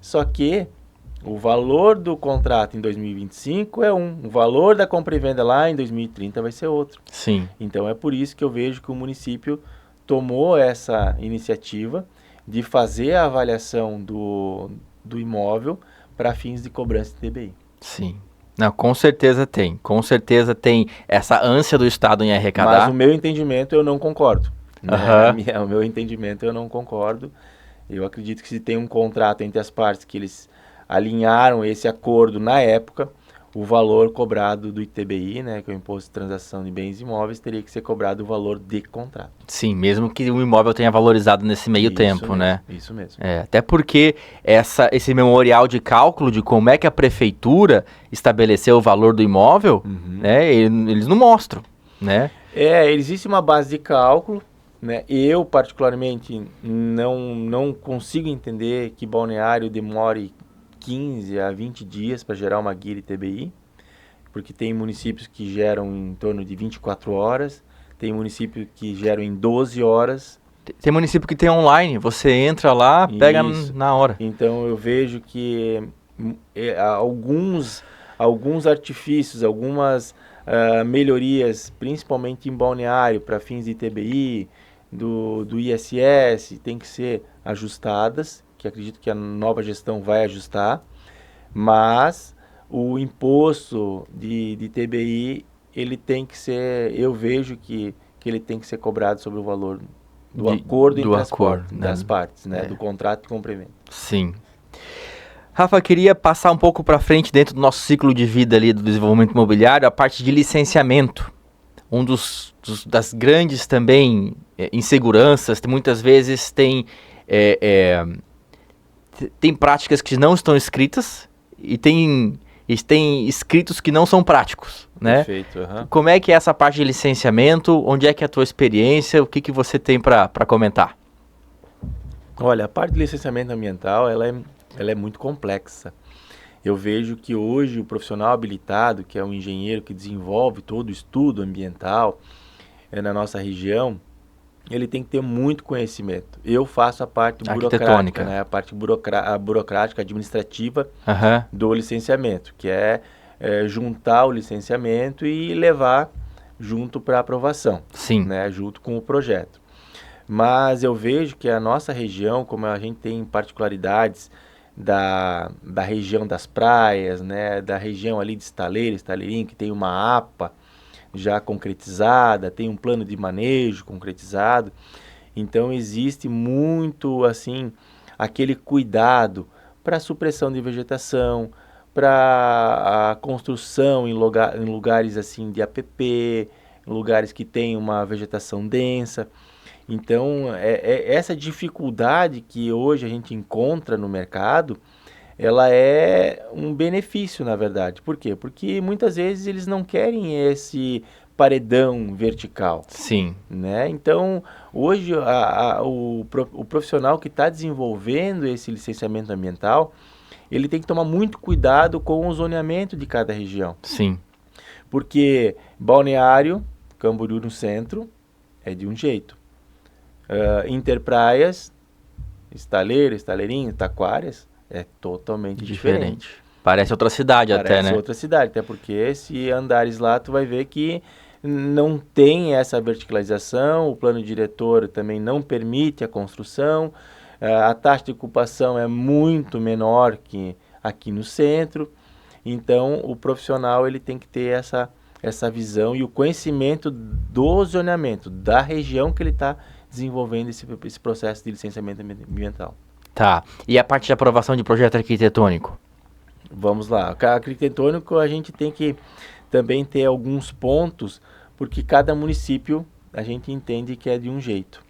Só que o valor do contrato em 2025 é o valor da compra e venda lá em 2030 vai ser outro.
Sim.
Então é por isso que eu vejo que o município tomou essa iniciativa de fazer a avaliação do imóvel para fins de cobrança de TBI.
Sim. Não, com certeza tem essa ânsia do Estado em arrecadar.
Mas o meu entendimento eu não concordo. O meu entendimento eu não concordo. Eu acredito que se tem um contrato entre as partes que eles alinharam esse acordo na época, o valor cobrado do ITBI, né, que é o Imposto de Transação de Bens Imóveis, teria que ser cobrado o valor de contrato.
Sim, mesmo que o imóvel tenha valorizado nesse meio tempo,
mesmo,
né?
Isso mesmo.
Até porque esse memorial de cálculo de como é que a prefeitura estabeleceu o valor do imóvel, né, eles não mostram, né?
Existe uma base de cálculo, né? Eu, particularmente, não consigo entender que Balneário demore 15 a 20 dias para gerar uma guia TBI, porque tem municípios que geram em torno de 24 horas, tem municípios que geram em 12 horas.
Tem município que tem online, você entra lá, pega na hora.
Então eu vejo que alguns artifícios, algumas melhorias, principalmente em Balneário, para fins de TBI, do ISS, tem que ser ajustadas, que acredito que a nova gestão vai ajustar, mas o imposto de TBI, ele tem que ser, eu vejo que ele tem que ser cobrado sobre o valor do acordo entre das partes, né? Do contrato de compra e venda.
Sim. Rafa, queria passar um pouco para frente dentro do nosso ciclo de vida ali do desenvolvimento imobiliário, a parte de licenciamento. Das grandes também inseguranças, muitas vezes tem práticas que não estão escritas e tem escritos que não são práticos, né?
Perfeito.
Como é que é essa parte de licenciamento? Onde é que é a tua experiência? O que você tem para comentar?
Olha, a parte de licenciamento ambiental, ela é muito complexa. Eu vejo que hoje o profissional habilitado, que é um engenheiro que desenvolve todo o estudo ambiental na nossa região, ele tem que ter muito conhecimento. Eu faço a parte burocrática, né? A parte burocrática, administrativa do licenciamento, que é juntar o licenciamento e levar junto para aprovação.
Sim.
Né? Junto com o projeto. Mas eu vejo que a nossa região, como a gente tem particularidades da região das praias, né? Da região ali de Estaleirinho, que tem uma APA já concretizada, tem um plano de manejo concretizado. Então existe muito assim aquele cuidado para a supressão de vegetação, para a construção em lugares assim de APP, em lugares que tem uma vegetação densa. Então essa dificuldade que hoje a gente encontra no mercado, ela é um benefício, na verdade. Por quê? Porque muitas vezes eles não querem esse paredão vertical.
Sim.
Né? Então, hoje, o profissional que está desenvolvendo esse licenciamento ambiental, ele tem que tomar muito cuidado com o zoneamento de cada região.
Sim.
Porque Balneário, Camboriú no centro, é de um jeito. Interpraias, Estaleirinho, Taquárias, é totalmente diferente.
Parece outra cidade até, né?
Parece outra cidade, até porque se andares lá, tu vai ver que não tem essa verticalização, o plano diretor também não permite a construção, a taxa de ocupação é muito menor que aqui no centro, então o profissional ele tem que ter essa visão e o conhecimento do zoneamento, da região que ele está desenvolvendo esse processo de licenciamento ambiental.
Tá. E a parte de aprovação de projeto arquitetônico?
Vamos lá. O arquitetônico a gente tem que também ter alguns pontos, porque cada município a gente entende que é de um jeito.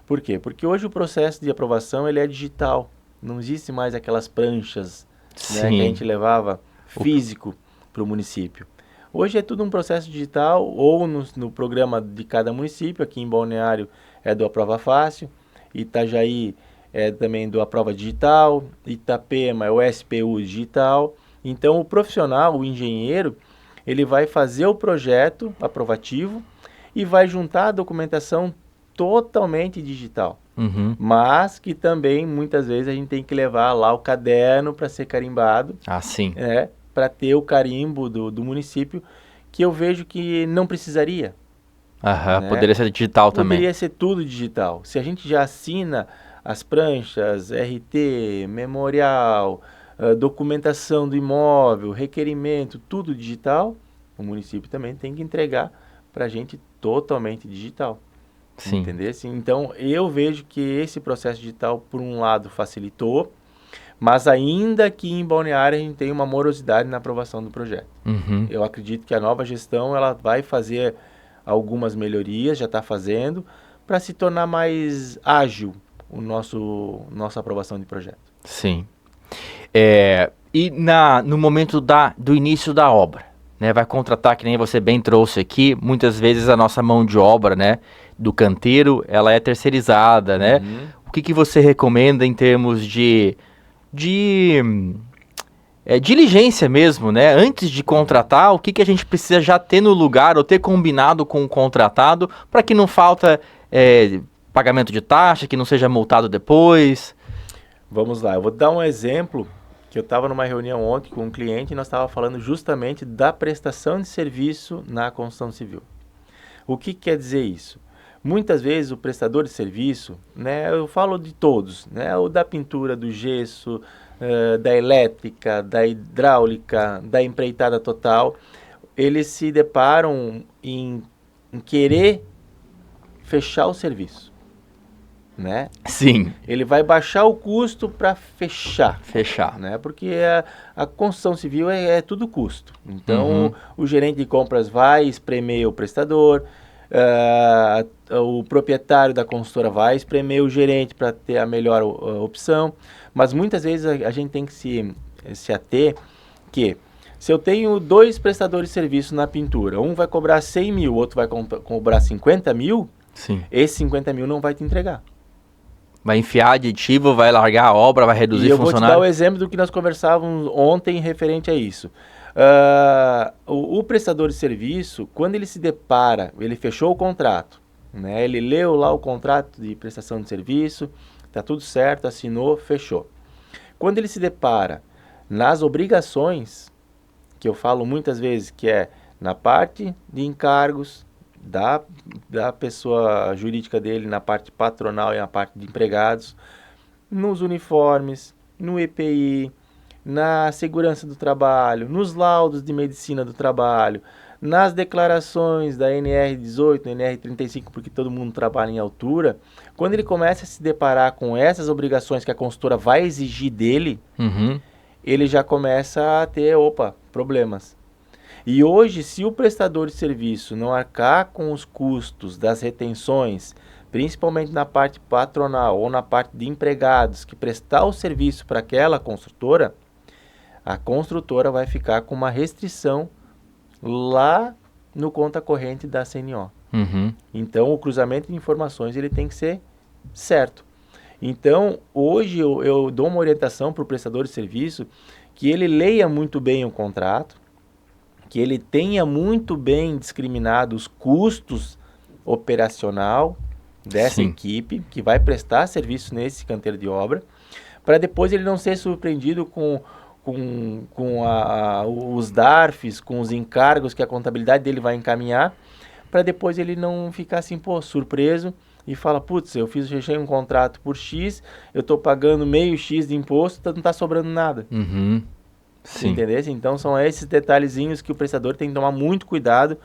Por quê? Porque hoje o processo de aprovação ele é digital. Não existe mais aquelas pranchas, né, que a gente levava físico para o município. Hoje é tudo um processo digital, ou no programa de cada município. Aqui em Balneário é do Aprova Fácil, Itajaí é também do Aprova Digital, Itapema é o SPU Digital. Então o profissional, o engenheiro, ele vai fazer o projeto aprovativo e vai juntar a documentação totalmente digital.
Uhum.
Mas que também muitas vezes a gente tem que levar lá o caderno para ser carimbado.
Ah, sim.
Para ter o carimbo do município, que eu vejo que não precisaria.
Aham, né? Poderia ser digital também.
Poderia ser tudo digital. Se a gente já assina as pranchas, RT, memorial, documentação do imóvel, requerimento, tudo digital, o município também tem que entregar para a gente totalmente digital.
Sim.
Entendeu? Então, eu vejo que esse processo digital, por um lado, facilitou, mas ainda que em Balneário a gente tem uma morosidade na aprovação do projeto.
Uhum.
Eu acredito que a nova gestão ela vai fazer algumas melhorias, já está fazendo, para se tornar mais ágil nossa aprovação de projeto.
Sim. E no momento do início da obra, né, vai contratar, que nem você bem trouxe aqui, muitas vezes a nossa mão de obra, né, do canteiro, ela é terceirizada, né? O que você recomenda em termos de diligência mesmo, né? Antes de contratar, o que a gente precisa já ter no lugar ou ter combinado com o contratado para que não falta pagamento de taxa, que não seja multado depois?
Vamos lá, eu vou dar um exemplo que eu estava numa reunião ontem com um cliente e nós estávamos falando justamente da prestação de serviço na construção civil. O que quer dizer isso? Muitas vezes o prestador de serviço, né, eu falo de todos, né, o da pintura, do gesso, da elétrica, da hidráulica, da empreitada total, eles se deparam em querer fechar o serviço, né?
Sim.
Ele vai baixar o custo para fechar.
Fechar.
Né? Porque a construção civil é tudo custo. Então, o gerente de compras vai espremer o prestador, o proprietário da consultora vai espremer o gerente para ter a melhor opção, mas muitas vezes a gente tem que se ater que se eu tenho 2 prestadores de serviço na pintura, um vai cobrar 100 mil, o outro vai cobrar 50 mil,
sim,
esse 50 mil não vai te entregar.
Vai enfiar aditivo, vai largar a obra, vai reduzir funcionário. E eu vou
te dar o exemplo do que nós conversávamos ontem referente a isso. O prestador de serviço, quando ele se depara, ele fechou o contrato, né? Ele leu lá o contrato de prestação de serviço, está tudo certo, assinou, fechou. Quando ele se depara nas obrigações, que eu falo muitas vezes que é na parte de encargos da pessoa jurídica dele, na parte patronal e na parte de empregados, nos uniformes, no EPI, na segurança do trabalho, nos laudos de medicina do trabalho, nas declarações da NR18, NR35, porque todo mundo trabalha em altura, quando ele começa a se deparar com essas obrigações que a consultora vai exigir dele, ele já começa a ter, problemas. E hoje, se o prestador de serviço não arcar com os custos das retenções, principalmente na parte patronal ou na parte de empregados, que prestar o serviço para aquela construtora, a construtora vai ficar com uma restrição lá no conta corrente da CNO. Então, o cruzamento de informações ele tem que ser certo. Então, hoje eu dou uma orientação para o prestador de serviço que ele leia muito bem o contrato, que ele tenha muito bem discriminado os custos operacional dessa equipe que vai prestar serviço nesse canteiro de obra, para depois ele não ser surpreendido com os DARFs, com os encargos que a contabilidade dele vai encaminhar, para depois ele não ficar assim, surpreso e fala, putz, fechei um contrato por X, eu estou pagando meio X de imposto, não está sobrando nada.
Sim.
Entendeu? Então são esses detalhezinhos que o prestador tem que tomar muito cuidado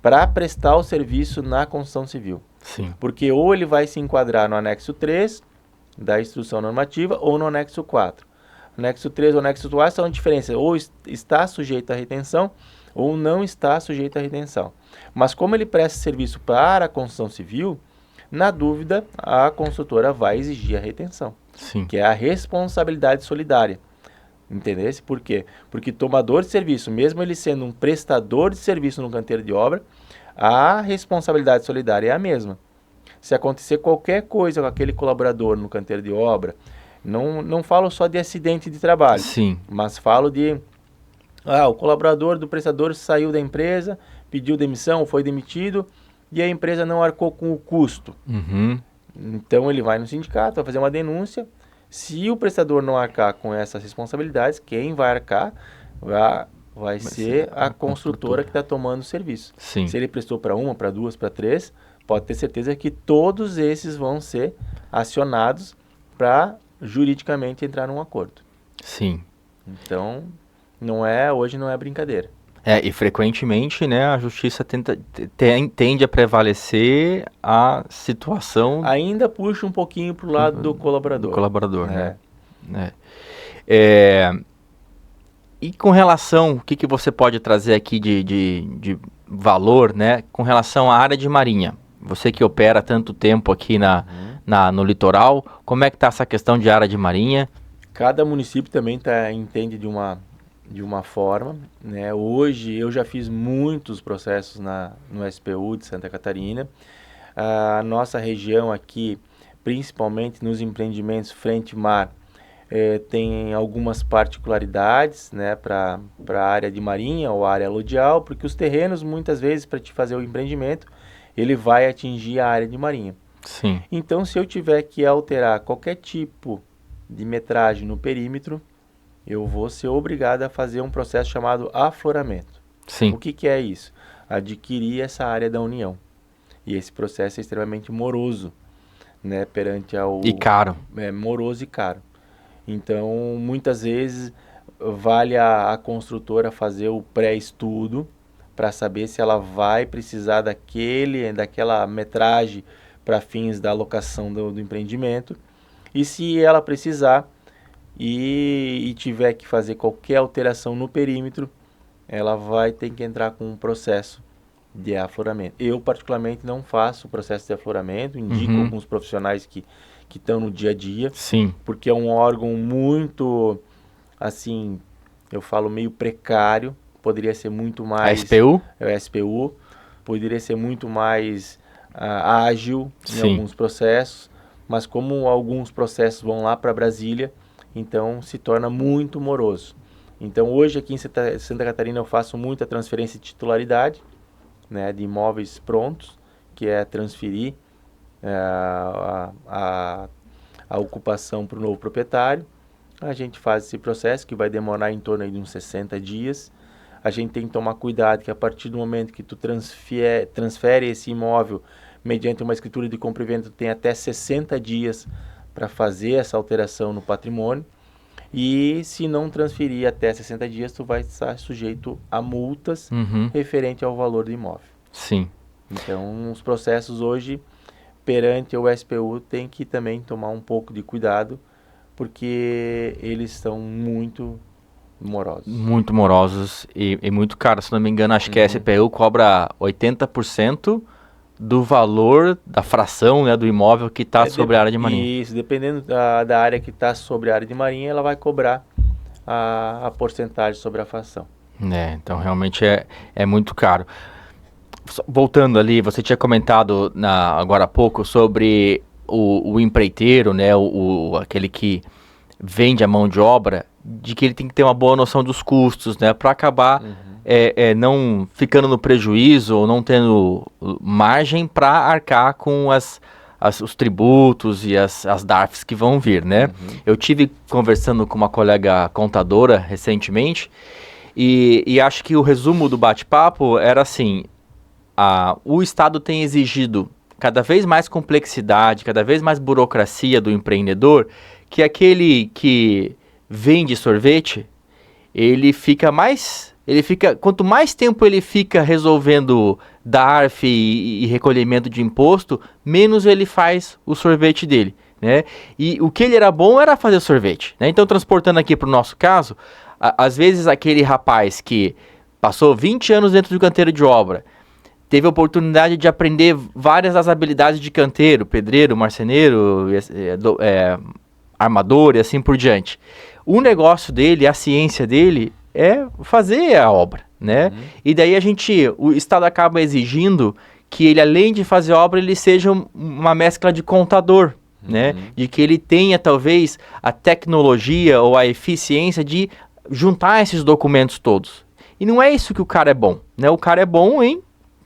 para prestar o serviço na construção civil.
Sim.
Porque ou ele vai se enquadrar no anexo 3 da instrução normativa ou no anexo 4. Anexo 3 ou anexo 4 são diferenças, ou está sujeito à retenção ou não está sujeito à retenção. Mas como ele presta serviço para a construção civil, na dúvida, a construtora vai exigir a retenção,
Sim.
que é a responsabilidade solidária. Entendesse? Por quê? Porque tomador de serviço, mesmo ele sendo um prestador de serviço no canteiro de obra, a responsabilidade solidária é a mesma. Se acontecer qualquer coisa com aquele colaborador no canteiro de obra, não falo só de acidente de trabalho,
Sim.
mas falo de o colaborador do prestador saiu da empresa, pediu demissão, foi demitido e a empresa não arcou com o custo.
Uhum.
Então ele vai no sindicato, vai fazer uma denúncia. Se o prestador não arcar com essas responsabilidades, quem vai arcar vai ser a construtora que está tomando o serviço.
Sim.
Se ele prestou para uma, para duas, para três, pode ter certeza que todos esses vão ser acionados para juridicamente entrar num acordo.
Sim.
Então, hoje não é brincadeira.
E frequentemente, né, a justiça tende a prevalecer a situação
Ainda puxa um pouquinho para o lado do colaborador.
do colaborador, né? E com relação, o que você pode trazer aqui de valor, né, com relação à área de marinha? Você que opera tanto tempo aqui no litoral, como é que está essa questão de área de marinha?
Cada município também entende de uma forma, né? Hoje eu já fiz muitos processos no SPU de Santa Catarina. A nossa região aqui, principalmente nos empreendimentos frente-mar, tem algumas particularidades, né, para a área de marinha ou área aludial, porque os terrenos, muitas vezes, para te fazer o empreendimento, ele vai atingir a área de marinha.
Sim.
Então, se eu tiver que alterar qualquer tipo de metragem no perímetro, eu vou ser obrigado a fazer um processo chamado afloramento.
Sim.
O que é isso? Adquirir essa área da União. E esse processo é extremamente moroso, né, perante ao...
E caro.
É moroso e caro. Então, muitas vezes, vale a construtora fazer o pré-estudo para saber se ela vai precisar daquela metragem para fins da alocação do empreendimento. E se ela precisar e tiver que fazer qualquer alteração no perímetro, ela vai ter que entrar com um processo de afloramento. Eu, particularmente, não faço o processo de afloramento, indico alguns profissionais que estão no dia a dia.
Sim.
Porque é um órgão muito, assim, eu falo meio precário, poderia ser muito mais...
A SPU?
É o SPU, poderia ser muito mais ágil em alguns processos, mas como alguns processos vão lá para Brasília, então se torna muito moroso. Então hoje aqui em Santa Catarina eu faço muita transferência de titularidade, né, de imóveis prontos, que é transferir a ocupação para o novo proprietário. A gente faz esse processo que vai demorar em torno aí de uns 60 dias. A gente tem que tomar cuidado que a partir do momento que tu transfere esse imóvel mediante uma escritura de compra e venda, tu tem até 60 dias para fazer essa alteração no patrimônio. E se não transferir até 60 dias, tu vai estar sujeito a multas referente ao valor do imóvel.
Sim.
Então, os processos hoje, perante o SPU, tem que também tomar um pouco de cuidado, porque eles estão muito morosos. Muito
morosos e muito caros. Se não me engano, acho que a SPU cobra 80% do valor da fração, né, do imóvel que está sobre a área de marinha.
Isso, dependendo da área que está sobre a área de marinha, ela vai cobrar a porcentagem sobre a fração.
Então realmente é muito caro. Voltando ali, você tinha comentado agora há pouco sobre o empreiteiro, né, aquele que vende a mão de obra, de que ele tem que ter uma boa noção dos custos, né, para acabar não ficando no prejuízo ou não tendo margem para arcar com os tributos e as DARFs que vão vir, né? Eu tive conversando com uma colega contadora recentemente e acho que o resumo do bate-papo era assim: o Estado tem exigido cada vez mais complexidade, cada vez mais burocracia do empreendedor, que aquele que vende sorvete, quanto mais tempo ele fica resolvendo DARF e recolhimento de imposto, menos ele faz o sorvete dele. né? E o que ele era bom era fazer sorvete, né? Então, transportando aqui para o nosso caso, às vezes aquele rapaz que passou 20 anos dentro do canteiro de obra, teve a oportunidade de aprender várias das habilidades de canteiro, pedreiro, marceneiro, armador e assim por diante. O negócio dele, a ciência dele é fazer a obra, né? E daí o Estado acaba exigindo que ele, além de fazer obra, ele seja uma mescla de contador, né? De que ele tenha, talvez, a tecnologia ou a eficiência de juntar esses documentos todos. E não é isso que o cara é bom, né? O cara é bom em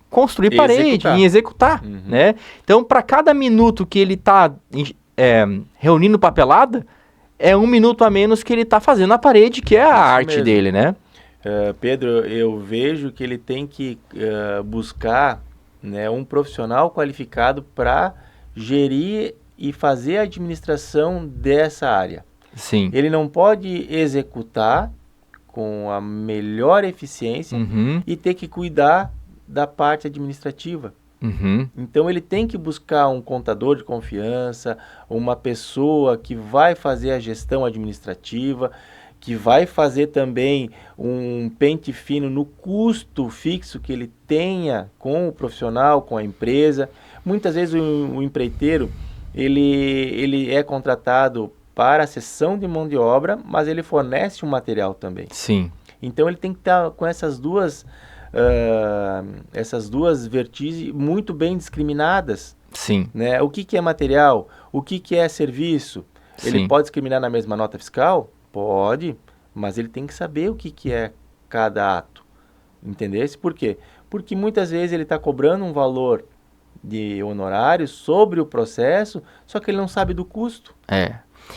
construir parede, em executar, né? Então, para cada minuto que ele está reunindo papelada, é 1 minuto a menos que ele está fazendo a parede, que é a arte mesmo dele, né?
Pedro, eu vejo que ele tem que buscar, né, um profissional qualificado para gerir e fazer a administração dessa área.
Sim.
Ele não pode executar com a melhor eficiência e ter que cuidar da parte administrativa. Então ele tem que buscar um contador de confiança, uma pessoa que vai fazer a gestão administrativa, que vai fazer também um pente fino no custo fixo que ele tenha com o profissional, com a empresa. Muitas vezes o empreiteiro ele é contratado para a cessão de mão de obra, mas ele fornece um material também.
Sim.
Então ele tem que estar com essas duas vertentes muito bem discriminadas.
Sim.
Né? O que é material? O que é serviço?
Sim.
Ele pode discriminar na mesma nota fiscal? Pode, mas ele tem que saber o que é cada ato. Entendesse? Por quê? Porque muitas vezes ele está cobrando um valor de honorário sobre o processo, só que ele não sabe do custo.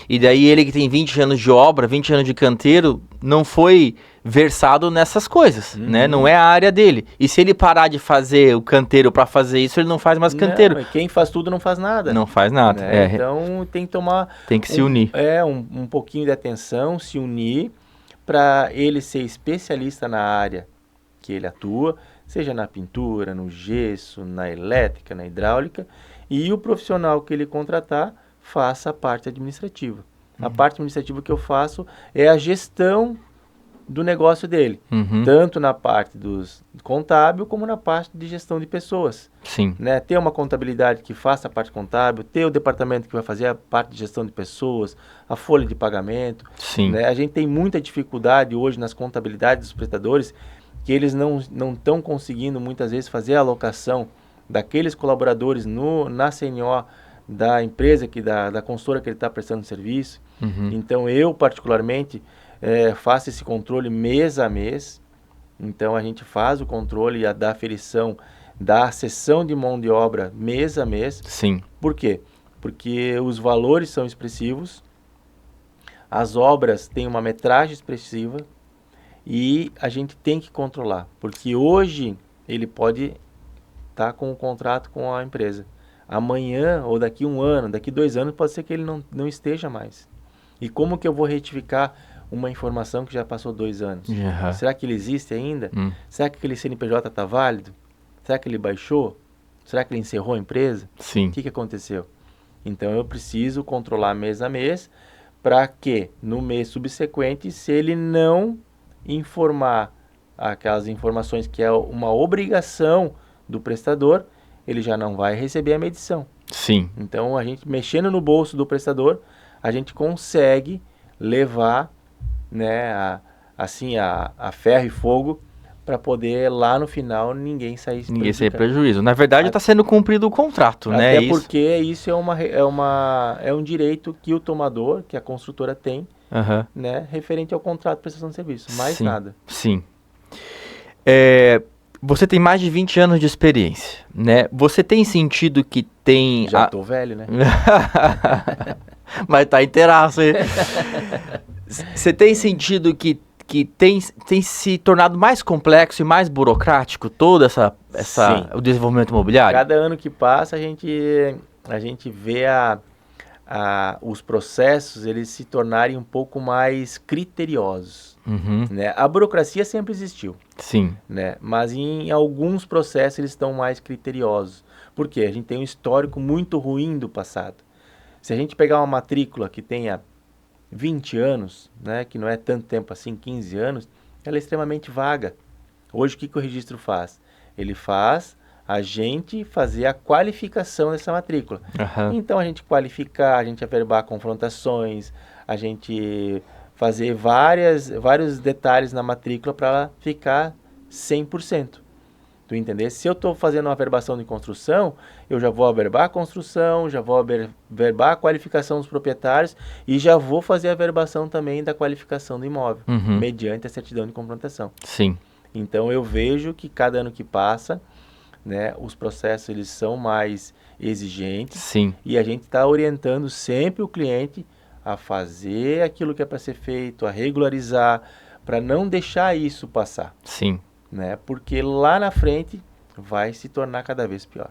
E daí ele que tem 20 anos de obra, 20 anos de canteiro, não foi versado nessas coisas, né? Não é a área dele. E se ele parar de fazer o canteiro para fazer isso, ele não faz mais canteiro.
Não, quem faz tudo não faz nada.
Não faz nada.
Né? Então tem que tomar...
Tem que se unir.
Um pouquinho de atenção, se unir para ele ser especialista na área que ele atua, seja na pintura, no gesso, na elétrica, na hidráulica, e o profissional que ele contratar faça a parte administrativa. A parte administrativa que eu faço é a gestão do negócio dele, tanto na parte dos contábil como na parte de gestão de pessoas.
Sim.
Né? Ter uma contabilidade que faça a parte contábil, ter o departamento que vai fazer a parte de gestão de pessoas, a folha de pagamento.
Sim.
Né? A gente tem muita dificuldade hoje nas contabilidades dos prestadores, que eles não estão conseguindo muitas vezes fazer a alocação daqueles colaboradores na CNO da empresa, da consultora que ele está prestando serviço. Então eu particularmente faço esse controle mês a mês. Então a gente faz o controle da aferição da cessão de mão de obra mês a mês.
Sim.
Por quê? Porque os valores são expressivos, as obras têm uma metragem expressiva e a gente tem que controlar, porque hoje ele pode estar com um contrato com a empresa. Amanhã, ou daqui 1 ano, daqui 2 anos, pode ser que ele não esteja mais. E como que eu vou retificar uma informação que já passou 2 anos? Será que ele existe ainda? Será que aquele CNPJ está válido? Será que ele baixou? Será que ele encerrou a empresa?
Sim.
O que aconteceu? Então eu preciso controlar mês a mês para que no mês subsequente, se ele não informar aquelas informações que é uma obrigação do prestador, ele já não vai receber a medição.
Sim.
Então, a gente mexendo no bolso do prestador, a gente consegue levar, né, a ferro e fogo para poder lá no final ninguém sair
prejuízo. Na verdade, está sendo cumprido o contrato, né?
Até porque isso é um direito que o tomador, que a construtora tem, né, referente ao contrato de prestação de serviço. Mais nada.
Sim. Você tem mais de 20 anos de experiência, né? Você tem sentido que tem...
Já tô velho, né?
Mas tá inteiraço, hein? Você tem sentido que tem se tornado mais complexo e mais burocrático todo o desenvolvimento imobiliário?
Cada ano que passa, a gente vê os processos eles se tornarem um pouco mais criteriosos. Né? A burocracia sempre existiu.
Sim.
Né? Mas em alguns processos eles estão mais criteriosos. Por quê? A gente tem um histórico muito ruim do passado. Se a gente pegar uma matrícula que tenha 20 anos, né, que não é tanto tempo assim, 15 anos, ela é extremamente vaga. Hoje, o que o registro faz? Ele faz a gente fazer a qualificação dessa matrícula. Então, a gente qualificar, a gente averbar confrontações, a gente fazer vários detalhes na matrícula para ela ficar 100%. Tu entender? Se eu estou fazendo uma averbação de construção, eu já vou averbar a construção, já vou averbar a qualificação dos proprietários e já vou fazer a averbação também da qualificação do imóvel, mediante a certidão de confrontação.
Sim.
Então, eu vejo que cada ano que passa, né, os processos eles são mais exigentes.
Sim.
E a gente está orientando sempre o cliente a fazer aquilo que é para ser feito, a regularizar, para não deixar isso passar.
Sim.
Né? Porque lá na frente vai se tornar cada vez pior.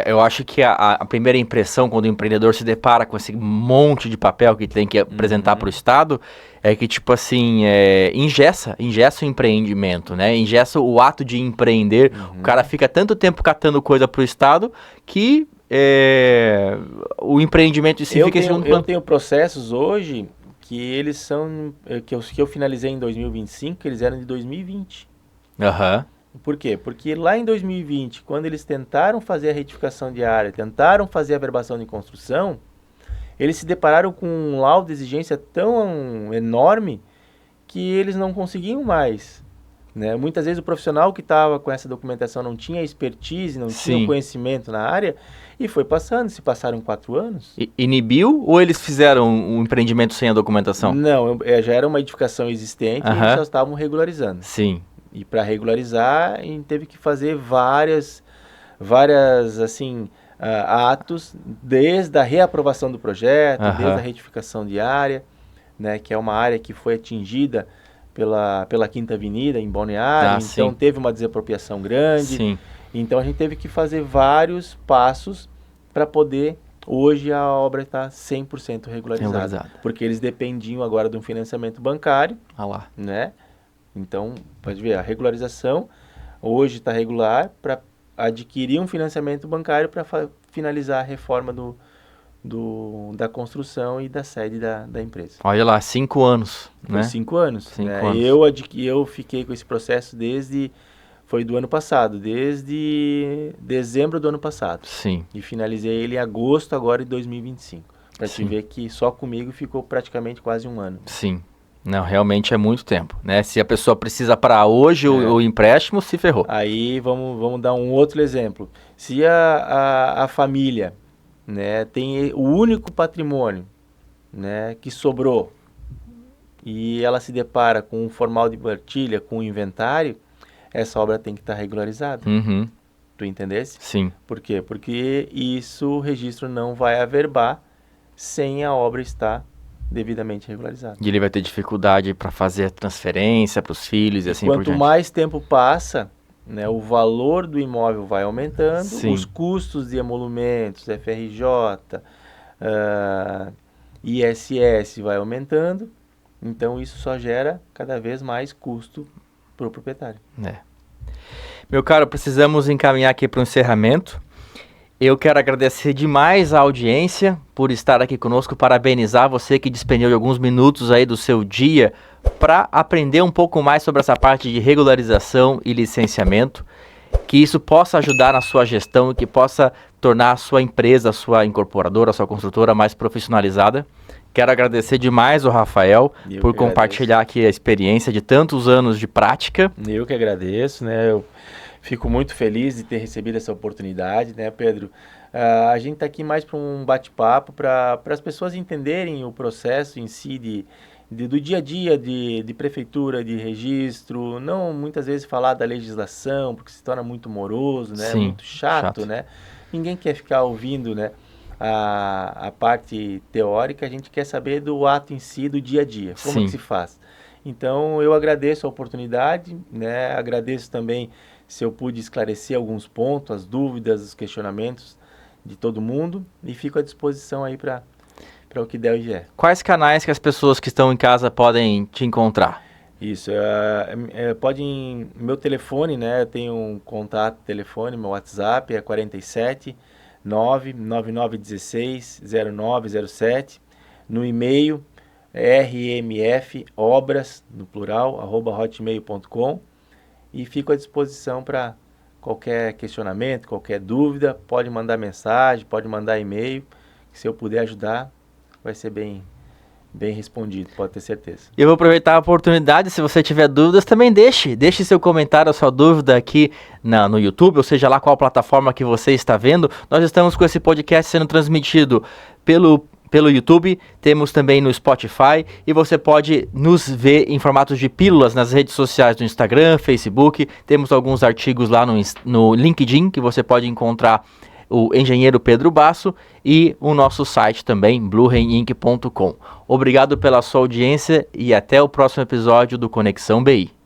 Eu acho que a primeira impressão quando o empreendedor se depara com esse monte de papel que tem que apresentar para o Estado é que, tipo assim, engessa o empreendimento, né? Engessa o ato de empreender. O cara fica tanto tempo catando coisa para o Estado que o empreendimento em si fica em segundo plano.
Eu tenho processos hoje que eles são, que eu finalizei em 2025, que eles eram de 2020. Por quê? Porque lá em 2020, quando eles tentaram fazer a retificação de área, tentaram fazer a averbação de construção, eles se depararam com um laudo de exigência tão enorme que eles não conseguiam mais. Né? Muitas vezes o profissional que estava com essa documentação não tinha expertise, não tinha conhecimento na área e foi passando. Se passaram 4 anos.
Inibiu ou eles fizeram um empreendimento sem a documentação?
Não, já era uma edificação existente e eles só estavam regularizando.
Sim.
E para regularizar, a gente teve que fazer várias assim, atos, desde a reaprovação do projeto, desde a retificação de área, né, que é uma área que foi atingida pela Quinta Avenida, em Balneário, então teve uma desapropriação grande.
Sim.
Então a gente teve que fazer vários passos para poder, hoje a obra está 100% regularizada. Porque eles dependiam agora de um financiamento bancário, né? Então, pode ver, a regularização hoje está regular para adquirir um financiamento bancário para finalizar a reforma da construção e da sede da empresa.
Olha lá, 5 anos, né?
Foi 5 anos.
5
né?
anos.
Eu fiquei com esse processo foi do ano passado, desde dezembro do ano passado.
Sim.
E finalizei ele em agosto agora de 2025. Para te ver que só comigo ficou praticamente quase 1 ano.
Sim. Não, realmente é muito tempo, né? Se a pessoa precisa para hoje o empréstimo, se ferrou.
Aí vamos dar um outro exemplo. Se a família, né, tem o único patrimônio, né, que sobrou e ela se depara com um formal de partilha, com um inventário, essa obra tem que estar regularizada. Tu entendesse?
Sim.
Por quê? Porque o registro não vai averbar sem a obra estar devidamente regularizado.
E ele vai ter dificuldade para fazer a transferência para os filhos e assim por diante.
Quanto mais tempo passa, né, o valor do imóvel vai aumentando, os custos de emolumentos, FRJ, ISS vai aumentando, então isso só gera cada vez mais custo para o proprietário.
Meu caro, precisamos encaminhar aqui para o encerramento. Eu quero agradecer demais a audiência por estar aqui conosco, parabenizar você que despendeu de alguns minutos aí do seu dia para aprender um pouco mais sobre essa parte de regularização e licenciamento, que isso possa ajudar na sua gestão e que possa tornar a sua empresa, a sua incorporadora, a sua construtora mais profissionalizada. Quero agradecer demais ao Rafael por compartilhar aqui a experiência de tantos anos de prática.
Eu que agradeço, né? Eu fico muito feliz de ter recebido essa oportunidade, né, Pedro? A gente está aqui mais para um bate-papo, para as pessoas entenderem o processo em si do dia a dia de prefeitura, de registro, não muitas vezes falar da legislação, porque se torna muito moroso, né? Muito chato, né? Ninguém quer ficar ouvindo, né, a parte teórica, a gente quer saber do ato em si, do dia a dia, como que se faz. Então, eu agradeço a oportunidade, né? Agradeço também se eu pude esclarecer alguns pontos, as dúvidas, os questionamentos de todo mundo e fico à disposição aí para o que der e vier.
Quais canais que as pessoas que estão em casa podem te encontrar?
Isso, meu telefone, né, eu tenho um contato telefone, meu WhatsApp é 47 99916-0907, no e-mail rmfobras, no plural, @hotmail.com, e fico à disposição para qualquer questionamento, qualquer dúvida. Pode mandar mensagem, pode mandar e-mail, que se eu puder ajudar, vai ser bem respondido, pode ter certeza.
Eu vou aproveitar a oportunidade, se você tiver dúvidas, também deixe seu comentário, a sua dúvida aqui no YouTube, ou seja lá qual plataforma que você está vendo. Nós estamos com esse podcast sendo transmitido pelo YouTube, temos também no Spotify, e você pode nos ver em formatos de pílulas nas redes sociais do Instagram, Facebook. Temos alguns artigos lá no LinkedIn, que você pode encontrar o engenheiro Pedro Basso, e o nosso site também, bluerainc.com. Obrigado pela sua audiência e até o próximo episódio do Conexão BI.